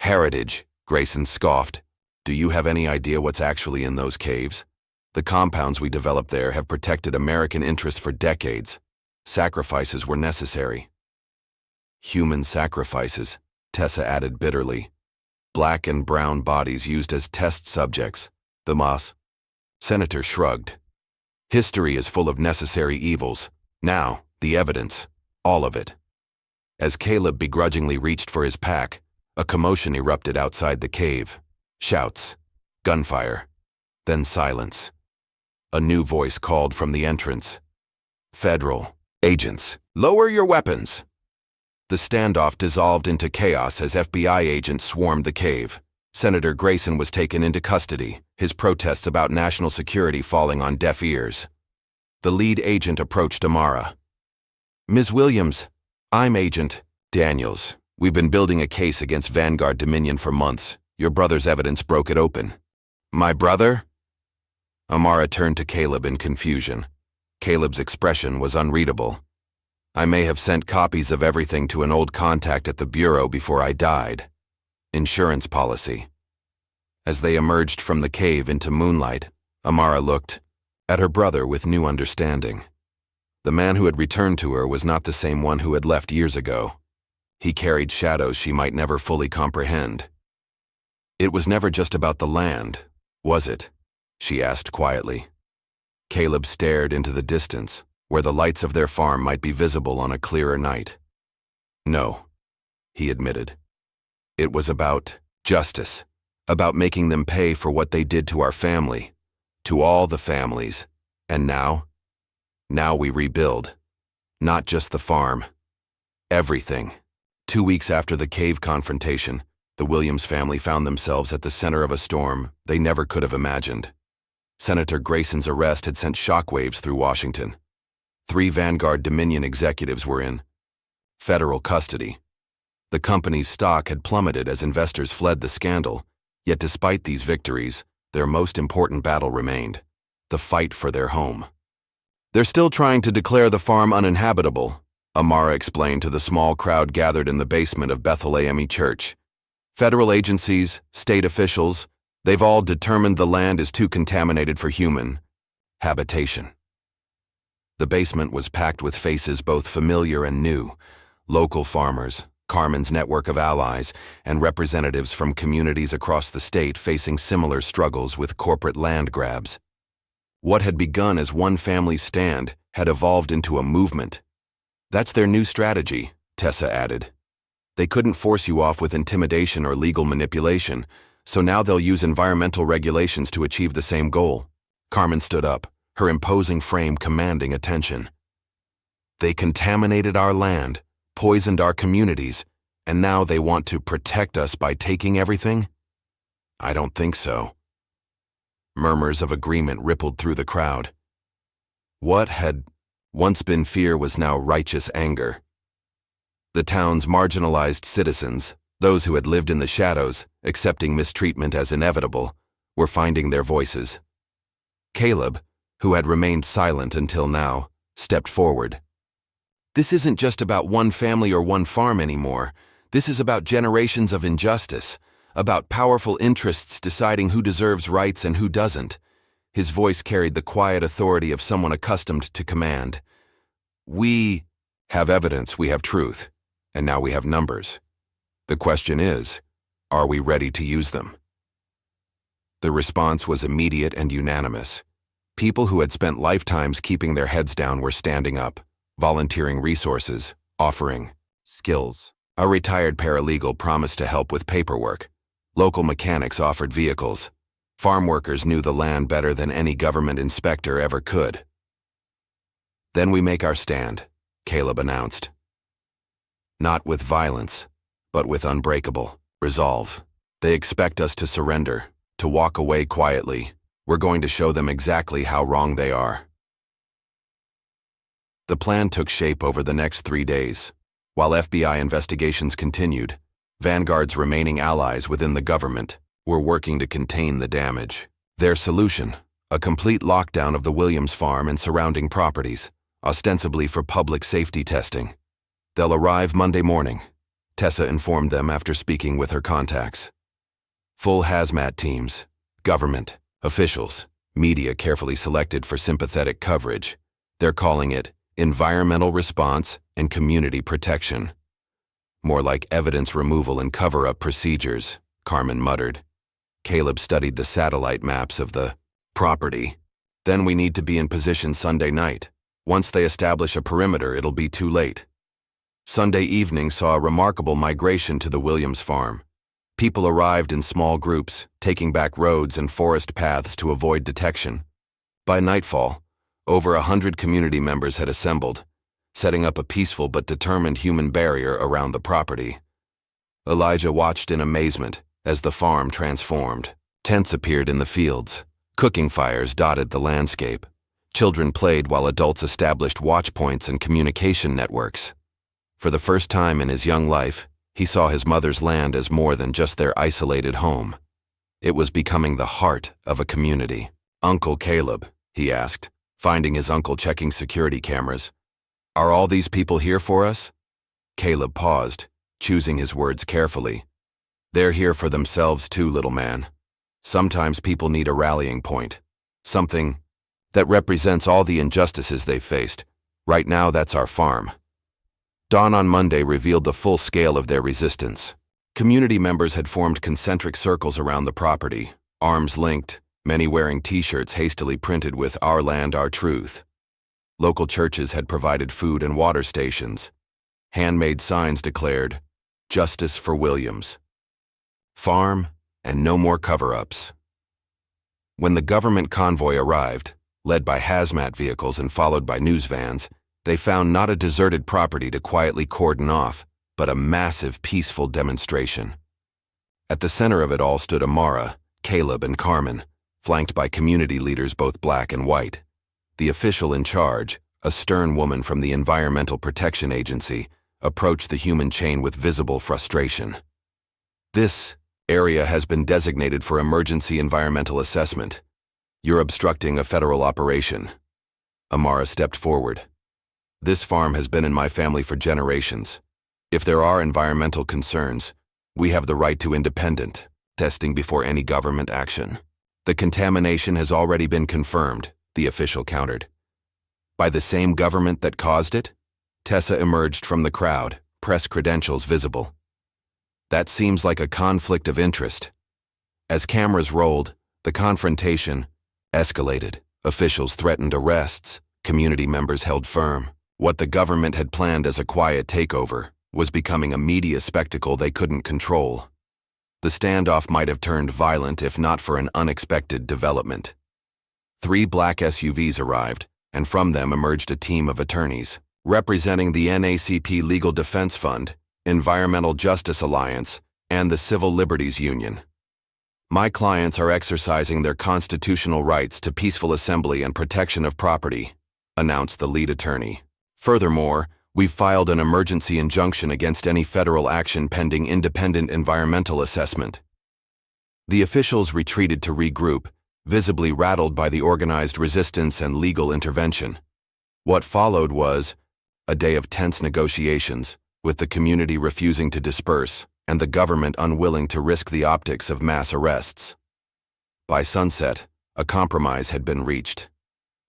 Heritage, Grayson scoffed. Do you have any idea what's actually in those caves? The compounds we developed there have protected American interests for decades. Sacrifices were necessary. Human sacrifices, Tessa added bitterly. Black and brown bodies used as test subjects. The Moss. Senator shrugged. History is full of necessary evils. Now, the evidence. All of it. As Caleb begrudgingly reached for his pack, a commotion erupted outside the cave. Shouts. Gunfire. Then silence. A new voice called from the entrance. Federal agents, lower your weapons. The standoff dissolved into chaos as FBI agents swarmed the cave. Senator Grayson was taken into custody, his protests about national security falling on deaf ears. The lead agent approached Amara. Ms. Williams, I'm Agent Daniels. We've been building a case against Vanguard Dominion for months. Your brother's evidence broke it open. My brother? Amara turned to Caleb in confusion. Caleb's expression was unreadable. I may have sent copies of everything to an old contact at the Bureau before I died. Insurance policy. As they emerged from the cave into moonlight, Amara looked at her brother with new understanding. The man who had returned to her was not the same one who had left years ago. He carried shadows she might never fully comprehend. It was never just about the land, was it? She asked quietly. Caleb stared into the distance, where the lights of their farm might be visible on a clearer night. No, he admitted. It was about justice, about making them pay for what they did to our family, to all the families, and now we rebuild. Not just the farm. Everything. 2 weeks after the cave confrontation, the Williams family found themselves at the center of a storm they never could have imagined. Senator Grayson's arrest had sent shockwaves through Washington. 3 Vanguard Dominion executives were in federal custody. The company's stock had plummeted as investors fled the scandal, yet despite these victories, their most important battle remained: the fight for their home. They're still trying to declare the farm uninhabitable, Amara explained to the small crowd gathered in the basement of Bethel AME Church. Federal agencies, state officials, they've all determined the land is too contaminated for human habitation. The basement was packed with faces both familiar and new, local farmers, Carmen's network of allies, and representatives from communities across the state facing similar struggles with corporate land grabs. What had begun as one family's stand had evolved into a movement. That's their new strategy, Tessa added. They couldn't force you off with intimidation or legal manipulation, so now they'll use environmental regulations to achieve the same goal. Carmen stood up, her imposing frame commanding attention. They contaminated our land, poisoned our communities, and now they want to protect us by taking everything? I don't think so. Murmurs of agreement rippled through the crowd. What had once been fear was now righteous anger. The town's marginalized citizens, those who had lived in the shadows, accepting mistreatment as inevitable, were finding their voices. Caleb, who had remained silent until now, stepped forward. This isn't just about one family or one farm anymore. This is about generations of injustice, about powerful interests deciding who deserves rights and who doesn't. His voice carried the quiet authority of someone accustomed to command. We have evidence, we have truth, and now we have numbers. The question is, are we ready to use them? The response was immediate and unanimous. People who had spent lifetimes keeping their heads down were standing up, volunteering resources, offering skills. A retired paralegal promised to help with paperwork. Local mechanics offered vehicles. Farm workers knew the land better than any government inspector ever could. Then we make our stand, Caleb announced. Not with violence, but with unbreakable resolve. They expect us to surrender, to walk away quietly. We're going to show them exactly how wrong they are. The plan took shape over the next 3 days. While FBI investigations continued, Vanguard's remaining allies within the government were working to contain the damage. Their solution, a complete lockdown of the Williams farm and surrounding properties, ostensibly for public safety testing. They'll arrive Monday morning, Tessa informed them after speaking with her contacts. Full hazmat teams, government, officials, media carefully selected for sympathetic coverage. They're calling it environmental response and community protection. More like evidence removal and cover-up procedures, Carmen muttered. Caleb studied the satellite maps of the property. Then we need to be in position Sunday night. Once they establish a perimeter, it'll be too late. Sunday evening saw a remarkable migration to the Williams farm. People arrived in small groups, taking back roads and forest paths to avoid detection. By nightfall, over 100 community members had assembled, setting up a peaceful but determined human barrier around the property. Elijah watched in amazement as the farm transformed. Tents appeared in the fields. Cooking fires dotted the landscape. Children played while adults established watch points and communication networks. For the first time in his young life, he saw his mother's land as more than just their isolated home. It was becoming the heart of a community. "Uncle Caleb," he asked, finding his uncle checking security cameras. "Are all these people here for us?" Caleb paused, choosing his words carefully. "They're here for themselves too, little man. Sometimes people need a rallying point. Something that represents all the injustices they've faced. Right now, that's our farm." Dawn on Monday revealed the full scale of their resistance. Community members had formed concentric circles around the property, arms linked, many wearing T-shirts hastily printed with "Our Land, Our Truth." Local churches had provided food and water stations. Handmade signs declared, "Justice for Williams." Farm and no more cover-ups. When the government convoy arrived, led by hazmat vehicles and followed by news vans, they found not a deserted property to quietly cordon off, but a massive, peaceful demonstration. At the center of it all stood Amara, Caleb, and Carmen, flanked by community leaders both black and white. The official in charge, a stern woman from the Environmental Protection Agency, approached the human chain with visible frustration. "This area has been designated for emergency environmental assessment. You're obstructing a federal operation." Amara stepped forward. "This farm has been in my family for generations. If there are environmental concerns, we have the right to independent testing before any government action." "The contamination has already been confirmed," the official countered. "By the same government that caused it?" Tessa emerged from the crowd, press credentials visible. That seems like a conflict of interest. As cameras rolled, the confrontation escalated. Officials threatened arrests, community members held firm. What the government had planned as a quiet takeover was becoming a media spectacle they couldn't control. The standoff might have turned violent if not for an unexpected development. 3 black SUVs arrived, and from them emerged a team of attorneys, representing the NACP Legal Defense Fund, Environmental Justice Alliance, and the Civil Liberties Union. My clients are exercising their constitutional rights to peaceful assembly and protection of property, announced the lead attorney. Furthermore, we've filed an emergency injunction against any federal action pending independent environmental assessment. The officials retreated to regroup, visibly rattled by the organized resistance and legal intervention. What followed was a day of tense negotiations, with the community refusing to disperse and the government unwilling to risk the optics of mass arrests. By sunset, a compromise had been reached.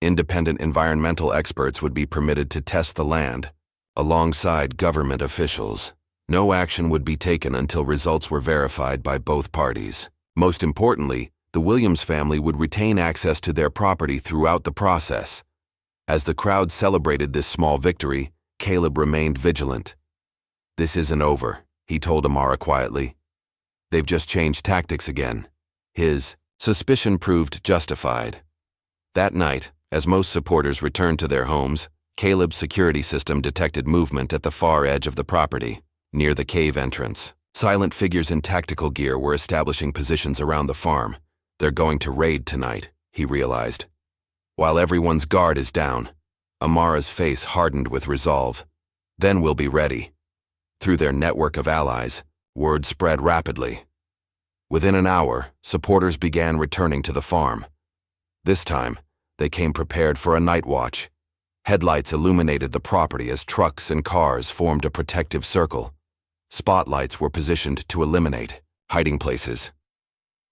Independent environmental experts would be permitted to test the land, alongside government officials. No action would be taken until results were verified by both parties. Most importantly, the Williams family would retain access to their property throughout the process. As the crowd celebrated this small victory, Caleb remained vigilant. "This isn't over," he told Amara quietly. "They've just changed tactics again." His suspicion proved justified. That night, as most supporters returned to their homes, Caleb's security system detected movement at the far edge of the property, near the cave entrance. Silent figures in tactical gear were establishing positions around the farm. "They're going to raid tonight," he realized. While everyone's guard is down, Amara's face hardened with resolve. "Then we'll be ready." Through their network of allies, word spread rapidly. Within an hour, supporters began returning to the farm. This time, they came prepared for a night watch. Headlights illuminated the property as trucks and cars formed a protective circle. Spotlights were positioned to eliminate hiding places.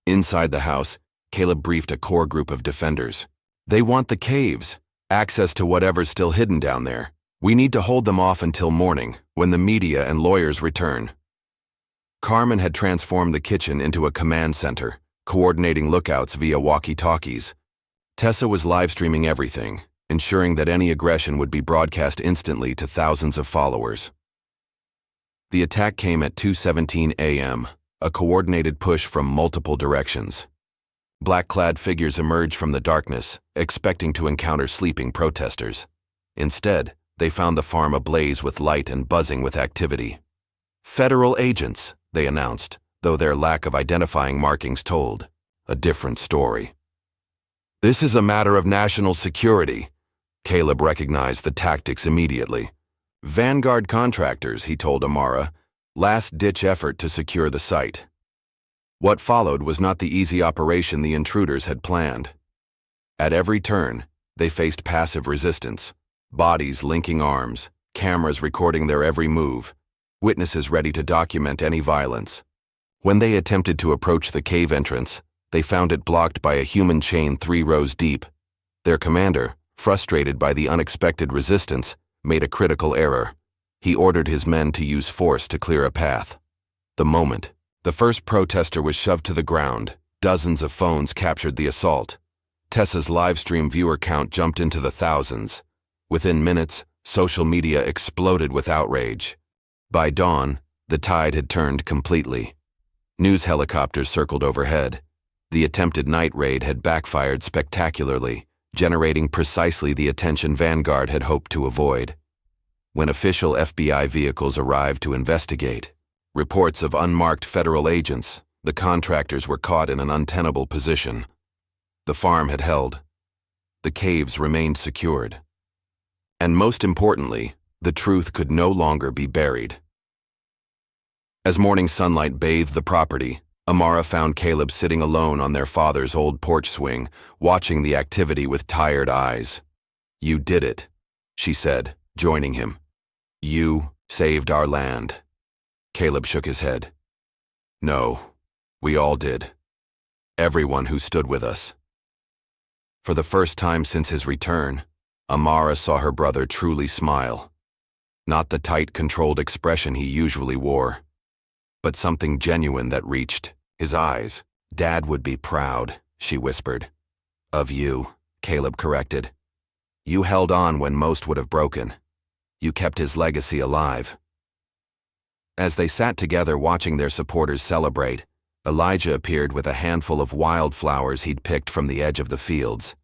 Inside the house, Caleb briefed a core group of defenders. "They want the caves, access to whatever's still hidden down there. We need to hold them off until morning, when the media and lawyers return." Carmen had transformed the kitchen into a command center, coordinating lookouts via walkie-talkies. Tessa was live-streaming everything, ensuring that any aggression would be broadcast instantly to thousands of followers. The attack came at 2:17 a.m., a coordinated push from multiple directions. Black-clad figures emerged from the darkness, expecting to encounter sleeping protesters. Instead, they found the farm ablaze with light and buzzing with activity. "Federal agents," they announced, though their lack of identifying markings told a different story. "This is a matter of national security." Caleb recognized the tactics immediately. "Vanguard contractors," he told Amara, last-ditch effort to secure the site. What followed was not the easy operation the intruders had planned. At every turn, they faced passive resistance, bodies linking arms, cameras recording their every move, witnesses ready to document any violence. When they attempted to approach the cave entrance, they found it blocked by a human chain 3 rows deep. Their commander, frustrated by the unexpected resistance, made a critical error. He ordered his men to use force to clear a path. The moment the first protester was shoved to the ground, dozens of phones captured the assault. Tessa's livestream viewer count jumped into the thousands. Within minutes, social media exploded with outrage. By dawn, the tide had turned completely. News helicopters circled overhead. The attempted night raid had backfired spectacularly, generating precisely the attention Vanguard had hoped to avoid. When official FBI vehicles arrived to investigate, reports of unmarked federal agents, the contractors were caught in an untenable position. The farm had held. The caves remained secured. And most importantly, the truth could no longer be buried. As morning sunlight bathed the property, Amara found Caleb sitting alone on their father's old porch swing, watching the activity with tired eyes. "You did it," she said, joining him. "You saved our land." Caleb shook his head. "No, we all did. Everyone who stood with us." For the first time since his return, Amara saw her brother truly smile. Not the tight, controlled expression he usually wore, but something genuine that reached his eyes. "Dad would be proud," she whispered. "Of you," Caleb corrected. "You held on when most would have broken. You kept his legacy alive." As they sat together watching their supporters celebrate, Elijah appeared with a handful of wildflowers he'd picked from the edge of the fields.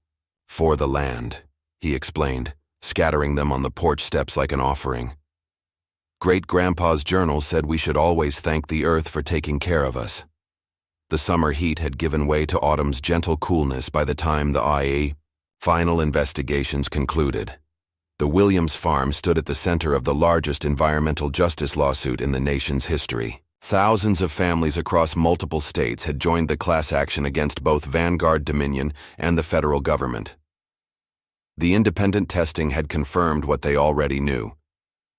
"For the land," he explained, scattering them on the porch steps like an offering. "Great-grandpa's journal said we should always thank the earth for taking care of us." The summer heat had given way to autumn's gentle coolness by the time the IA final investigations concluded. The Williams farm stood at the center of the largest environmental justice lawsuit in the nation's history. Thousands of families across multiple states had joined the class action against both Vanguard Dominion and the federal government. The independent testing had confirmed what they already knew.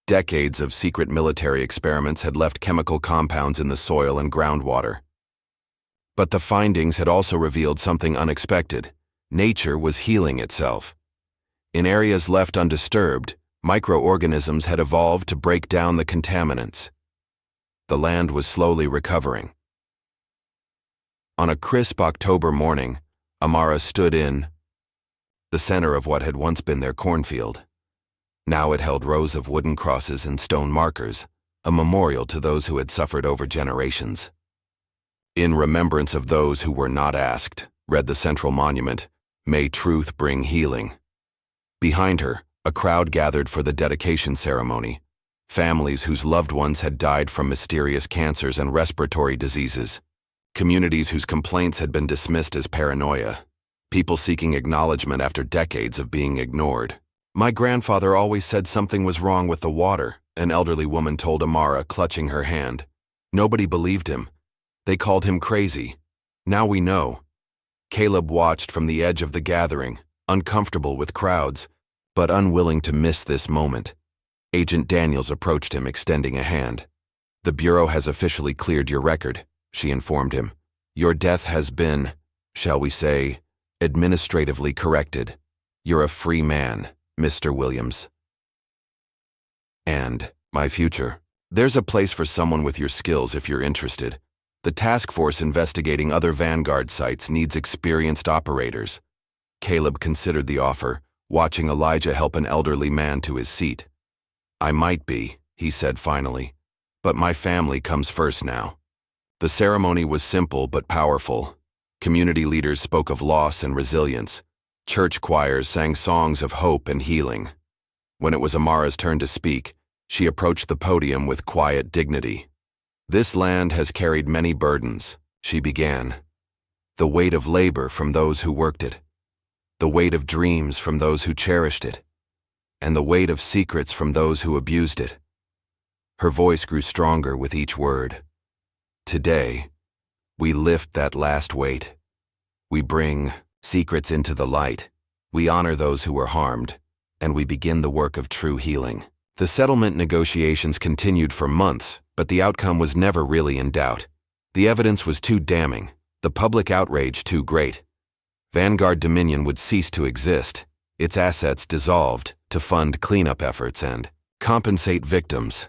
Decades of secret military experiments had left chemical compounds in the soil and groundwater. But the findings had also revealed something unexpected. Nature was healing itself. In areas left undisturbed, microorganisms had evolved to break down the contaminants. The land was slowly recovering. On a crisp October morning, Amara stood in the center of what had once been their cornfield. Now it held rows of wooden crosses and stone markers, a memorial to those who had suffered over generations. "In remembrance of those who were not asked," read the central monument, "May truth bring healing." Behind her, a crowd gathered for the dedication ceremony. Families whose loved ones had died from mysterious cancers and respiratory diseases. Communities whose complaints had been dismissed as paranoia. People seeking acknowledgement after decades of being ignored. "My grandfather always said something was wrong with the water," an elderly woman told Amara, clutching her hand. "Nobody believed him. They called him crazy. Now we know." Caleb watched from the edge of the gathering, uncomfortable with crowds, but unwilling to miss this moment. Agent Daniels approached him, extending a hand. "The Bureau has officially cleared your record," she informed him. "Your death has been, shall we say, administratively corrected. You're a free man, Mr. Williams." "And my future. There's a place for someone with your skills if you're interested. The task force investigating other Vanguard sites needs experienced operators." Caleb considered the offer, watching Elijah help an elderly man to his seat. "I might be," he said finally, "but my family comes first now." The ceremony was simple but powerful. Community leaders spoke of loss and resilience. Church choirs sang songs of hope and healing. When it was Amara's turn to speak, she approached the podium with quiet dignity. "This land has carried many burdens," she began. "The weight of labor from those who worked it. The weight of dreams from those who cherished it. And the weight of secrets from those who abused it." Her voice grew stronger with each word. "Today, we lift that last weight. We bring secrets into the light. We honor those who were harmed, and we begin the work of true healing." The settlement negotiations continued for months, but the outcome was never really in doubt. The evidence was too damning, the public outrage too great. Vanguard Dominion would cease to exist, its assets dissolved to fund cleanup efforts and compensate victims.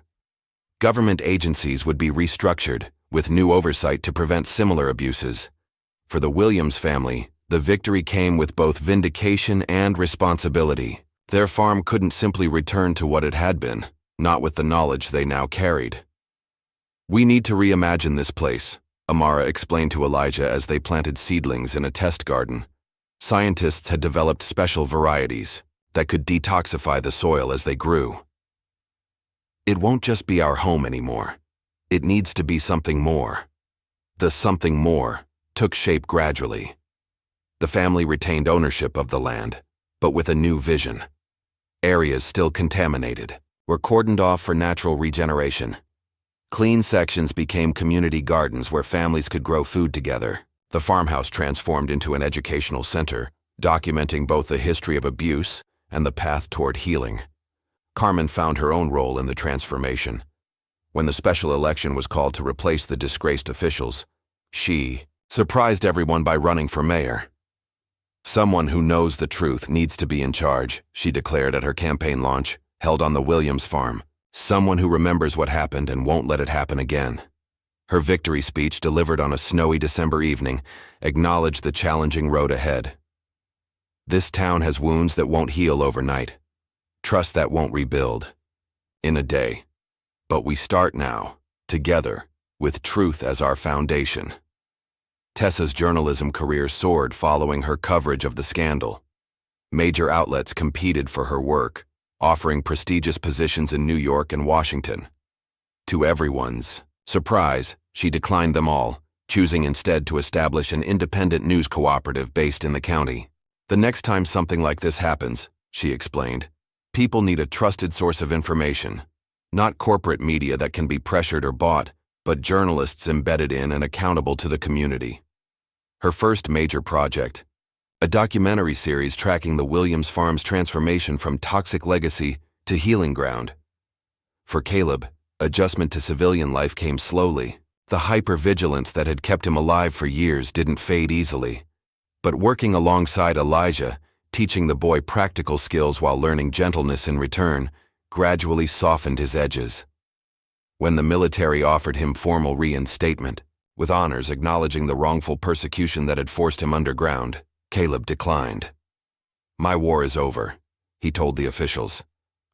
Government agencies would be restructured, with new oversight to prevent similar abuses. For the Williams family, the victory came with both vindication and responsibility. Their farm couldn't simply return to what it had been, not with the knowledge they now carried. "We need to reimagine this place," Amara explained to Elijah as they planted seedlings in a test garden. Scientists had developed special varieties that could detoxify the soil as they grew. "It won't just be our home anymore. It needs to be something more." The something more took shape gradually. The family retained ownership of the land, but with a new vision. Areas still contaminated were cordoned off for natural regeneration. Clean sections became community gardens where families could grow food together. The farmhouse transformed into an educational center, documenting both the history of abuse and the path toward healing. Carmen found her own role in the transformation. When the special election was called to replace the disgraced officials, she surprised everyone by running for mayor. "Someone who knows the truth needs to be in charge," she declared at her campaign launch, held on the Williams farm. Someone who remembers what happened and won't let it happen again. Her victory speech, delivered on a snowy December evening, acknowledged the challenging road ahead. This town has wounds that won't heal overnight. Trust that won't rebuild in a day. But we start now, together, with truth as our foundation. Tessa's journalism career soared following her coverage of the scandal. Major outlets competed for her work, offering prestigious positions in New York and Washington. To everyone's surprise, she declined them all, choosing instead to establish an independent news cooperative based in the county. The next time something like this happens, she explained, people need a trusted source of information. Not corporate media that can be pressured or bought, but journalists embedded in and accountable to the community. Her first major project, a documentary series tracking the Williams farm's transformation from toxic legacy to healing ground. For Caleb, adjustment to civilian life came slowly. The hypervigilance that had kept him alive for years didn't fade easily. But working alongside Elijah, teaching the boy practical skills while learning gentleness in return, gradually softened his edges. When the military offered him formal reinstatement, with honors acknowledging the wrongful persecution that had forced him underground, Caleb declined. "My war is over," he told the officials.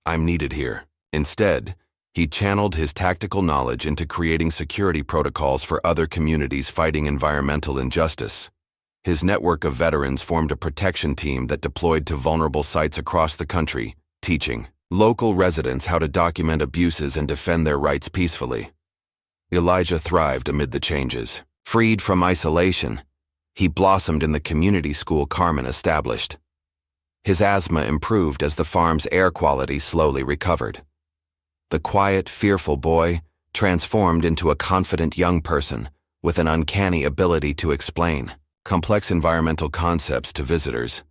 "I'm needed here." Instead, he channeled his tactical knowledge into creating security protocols for other communities fighting environmental injustice. His network of veterans formed a protection team that deployed to vulnerable sites across the country, teaching local residents how to document abuses and defend their rights peacefully. Elijah thrived amid the changes. Freed from isolation, he blossomed in the community school Carmen established. His asthma improved as the farm's air quality slowly recovered. The quiet, fearful boy transformed into a confident young person with an uncanny ability to explain complex environmental concepts to visitors.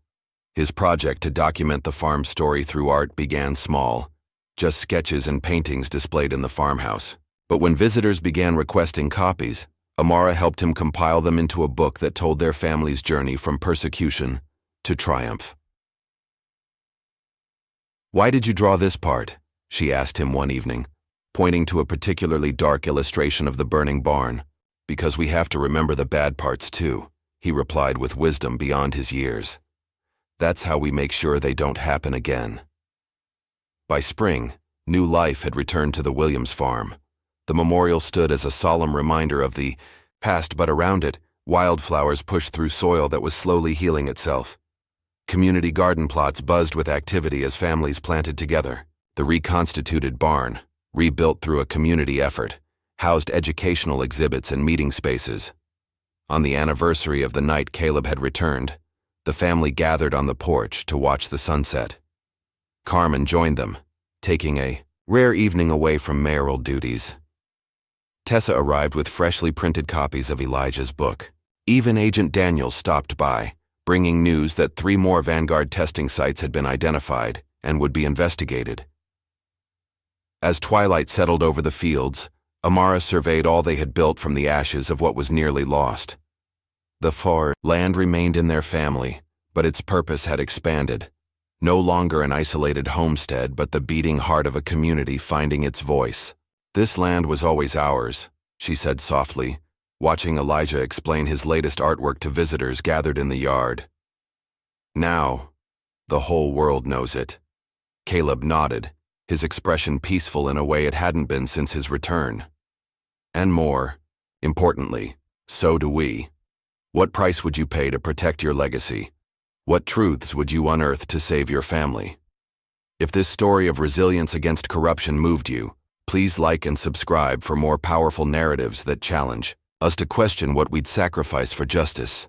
His project to document the farm's story through art began small, just sketches and paintings displayed in the farmhouse. But when visitors began requesting copies, Amara helped him compile them into a book that told their family's journey from persecution to triumph. "Why did you draw this part?" she asked him one evening, pointing to a particularly dark illustration of the burning barn. "Because we have to remember the bad parts too," he replied with wisdom beyond his years. "That's how we make sure they don't happen again." By spring, new life had returned to the Williams farm. The memorial stood as a solemn reminder of the past, but around it, wildflowers pushed through soil that was slowly healing itself. Community garden plots buzzed with activity as families planted together. The reconstituted barn, rebuilt through a community effort, housed educational exhibits and meeting spaces. On the anniversary of the night Caleb had returned, the family gathered on the porch to watch the sunset. Carmen joined them, taking a rare evening away from mayoral duties. Tessa arrived with freshly printed copies of Elijah's book. Even Agent Daniels stopped by, bringing news that 3 more Vanguard testing sites had been identified and would be investigated. As twilight settled over the fields, Amara surveyed all they had built from the ashes of what was nearly lost. The far land remained in their family, but its purpose had expanded. No longer an isolated homestead, but the beating heart of a community finding its voice. "This land was always ours," she said softly, watching Elijah explain his latest artwork to visitors gathered in the yard. "Now, the whole world knows it." Caleb nodded, his expression peaceful in a way it hadn't been since his return. "And more importantly, so do we. What price would you pay to protect your legacy? What truths would you unearth to save your family? If this story of resilience against corruption moved you, please like and subscribe for more powerful narratives that challenge us to question what we'd sacrifice for justice.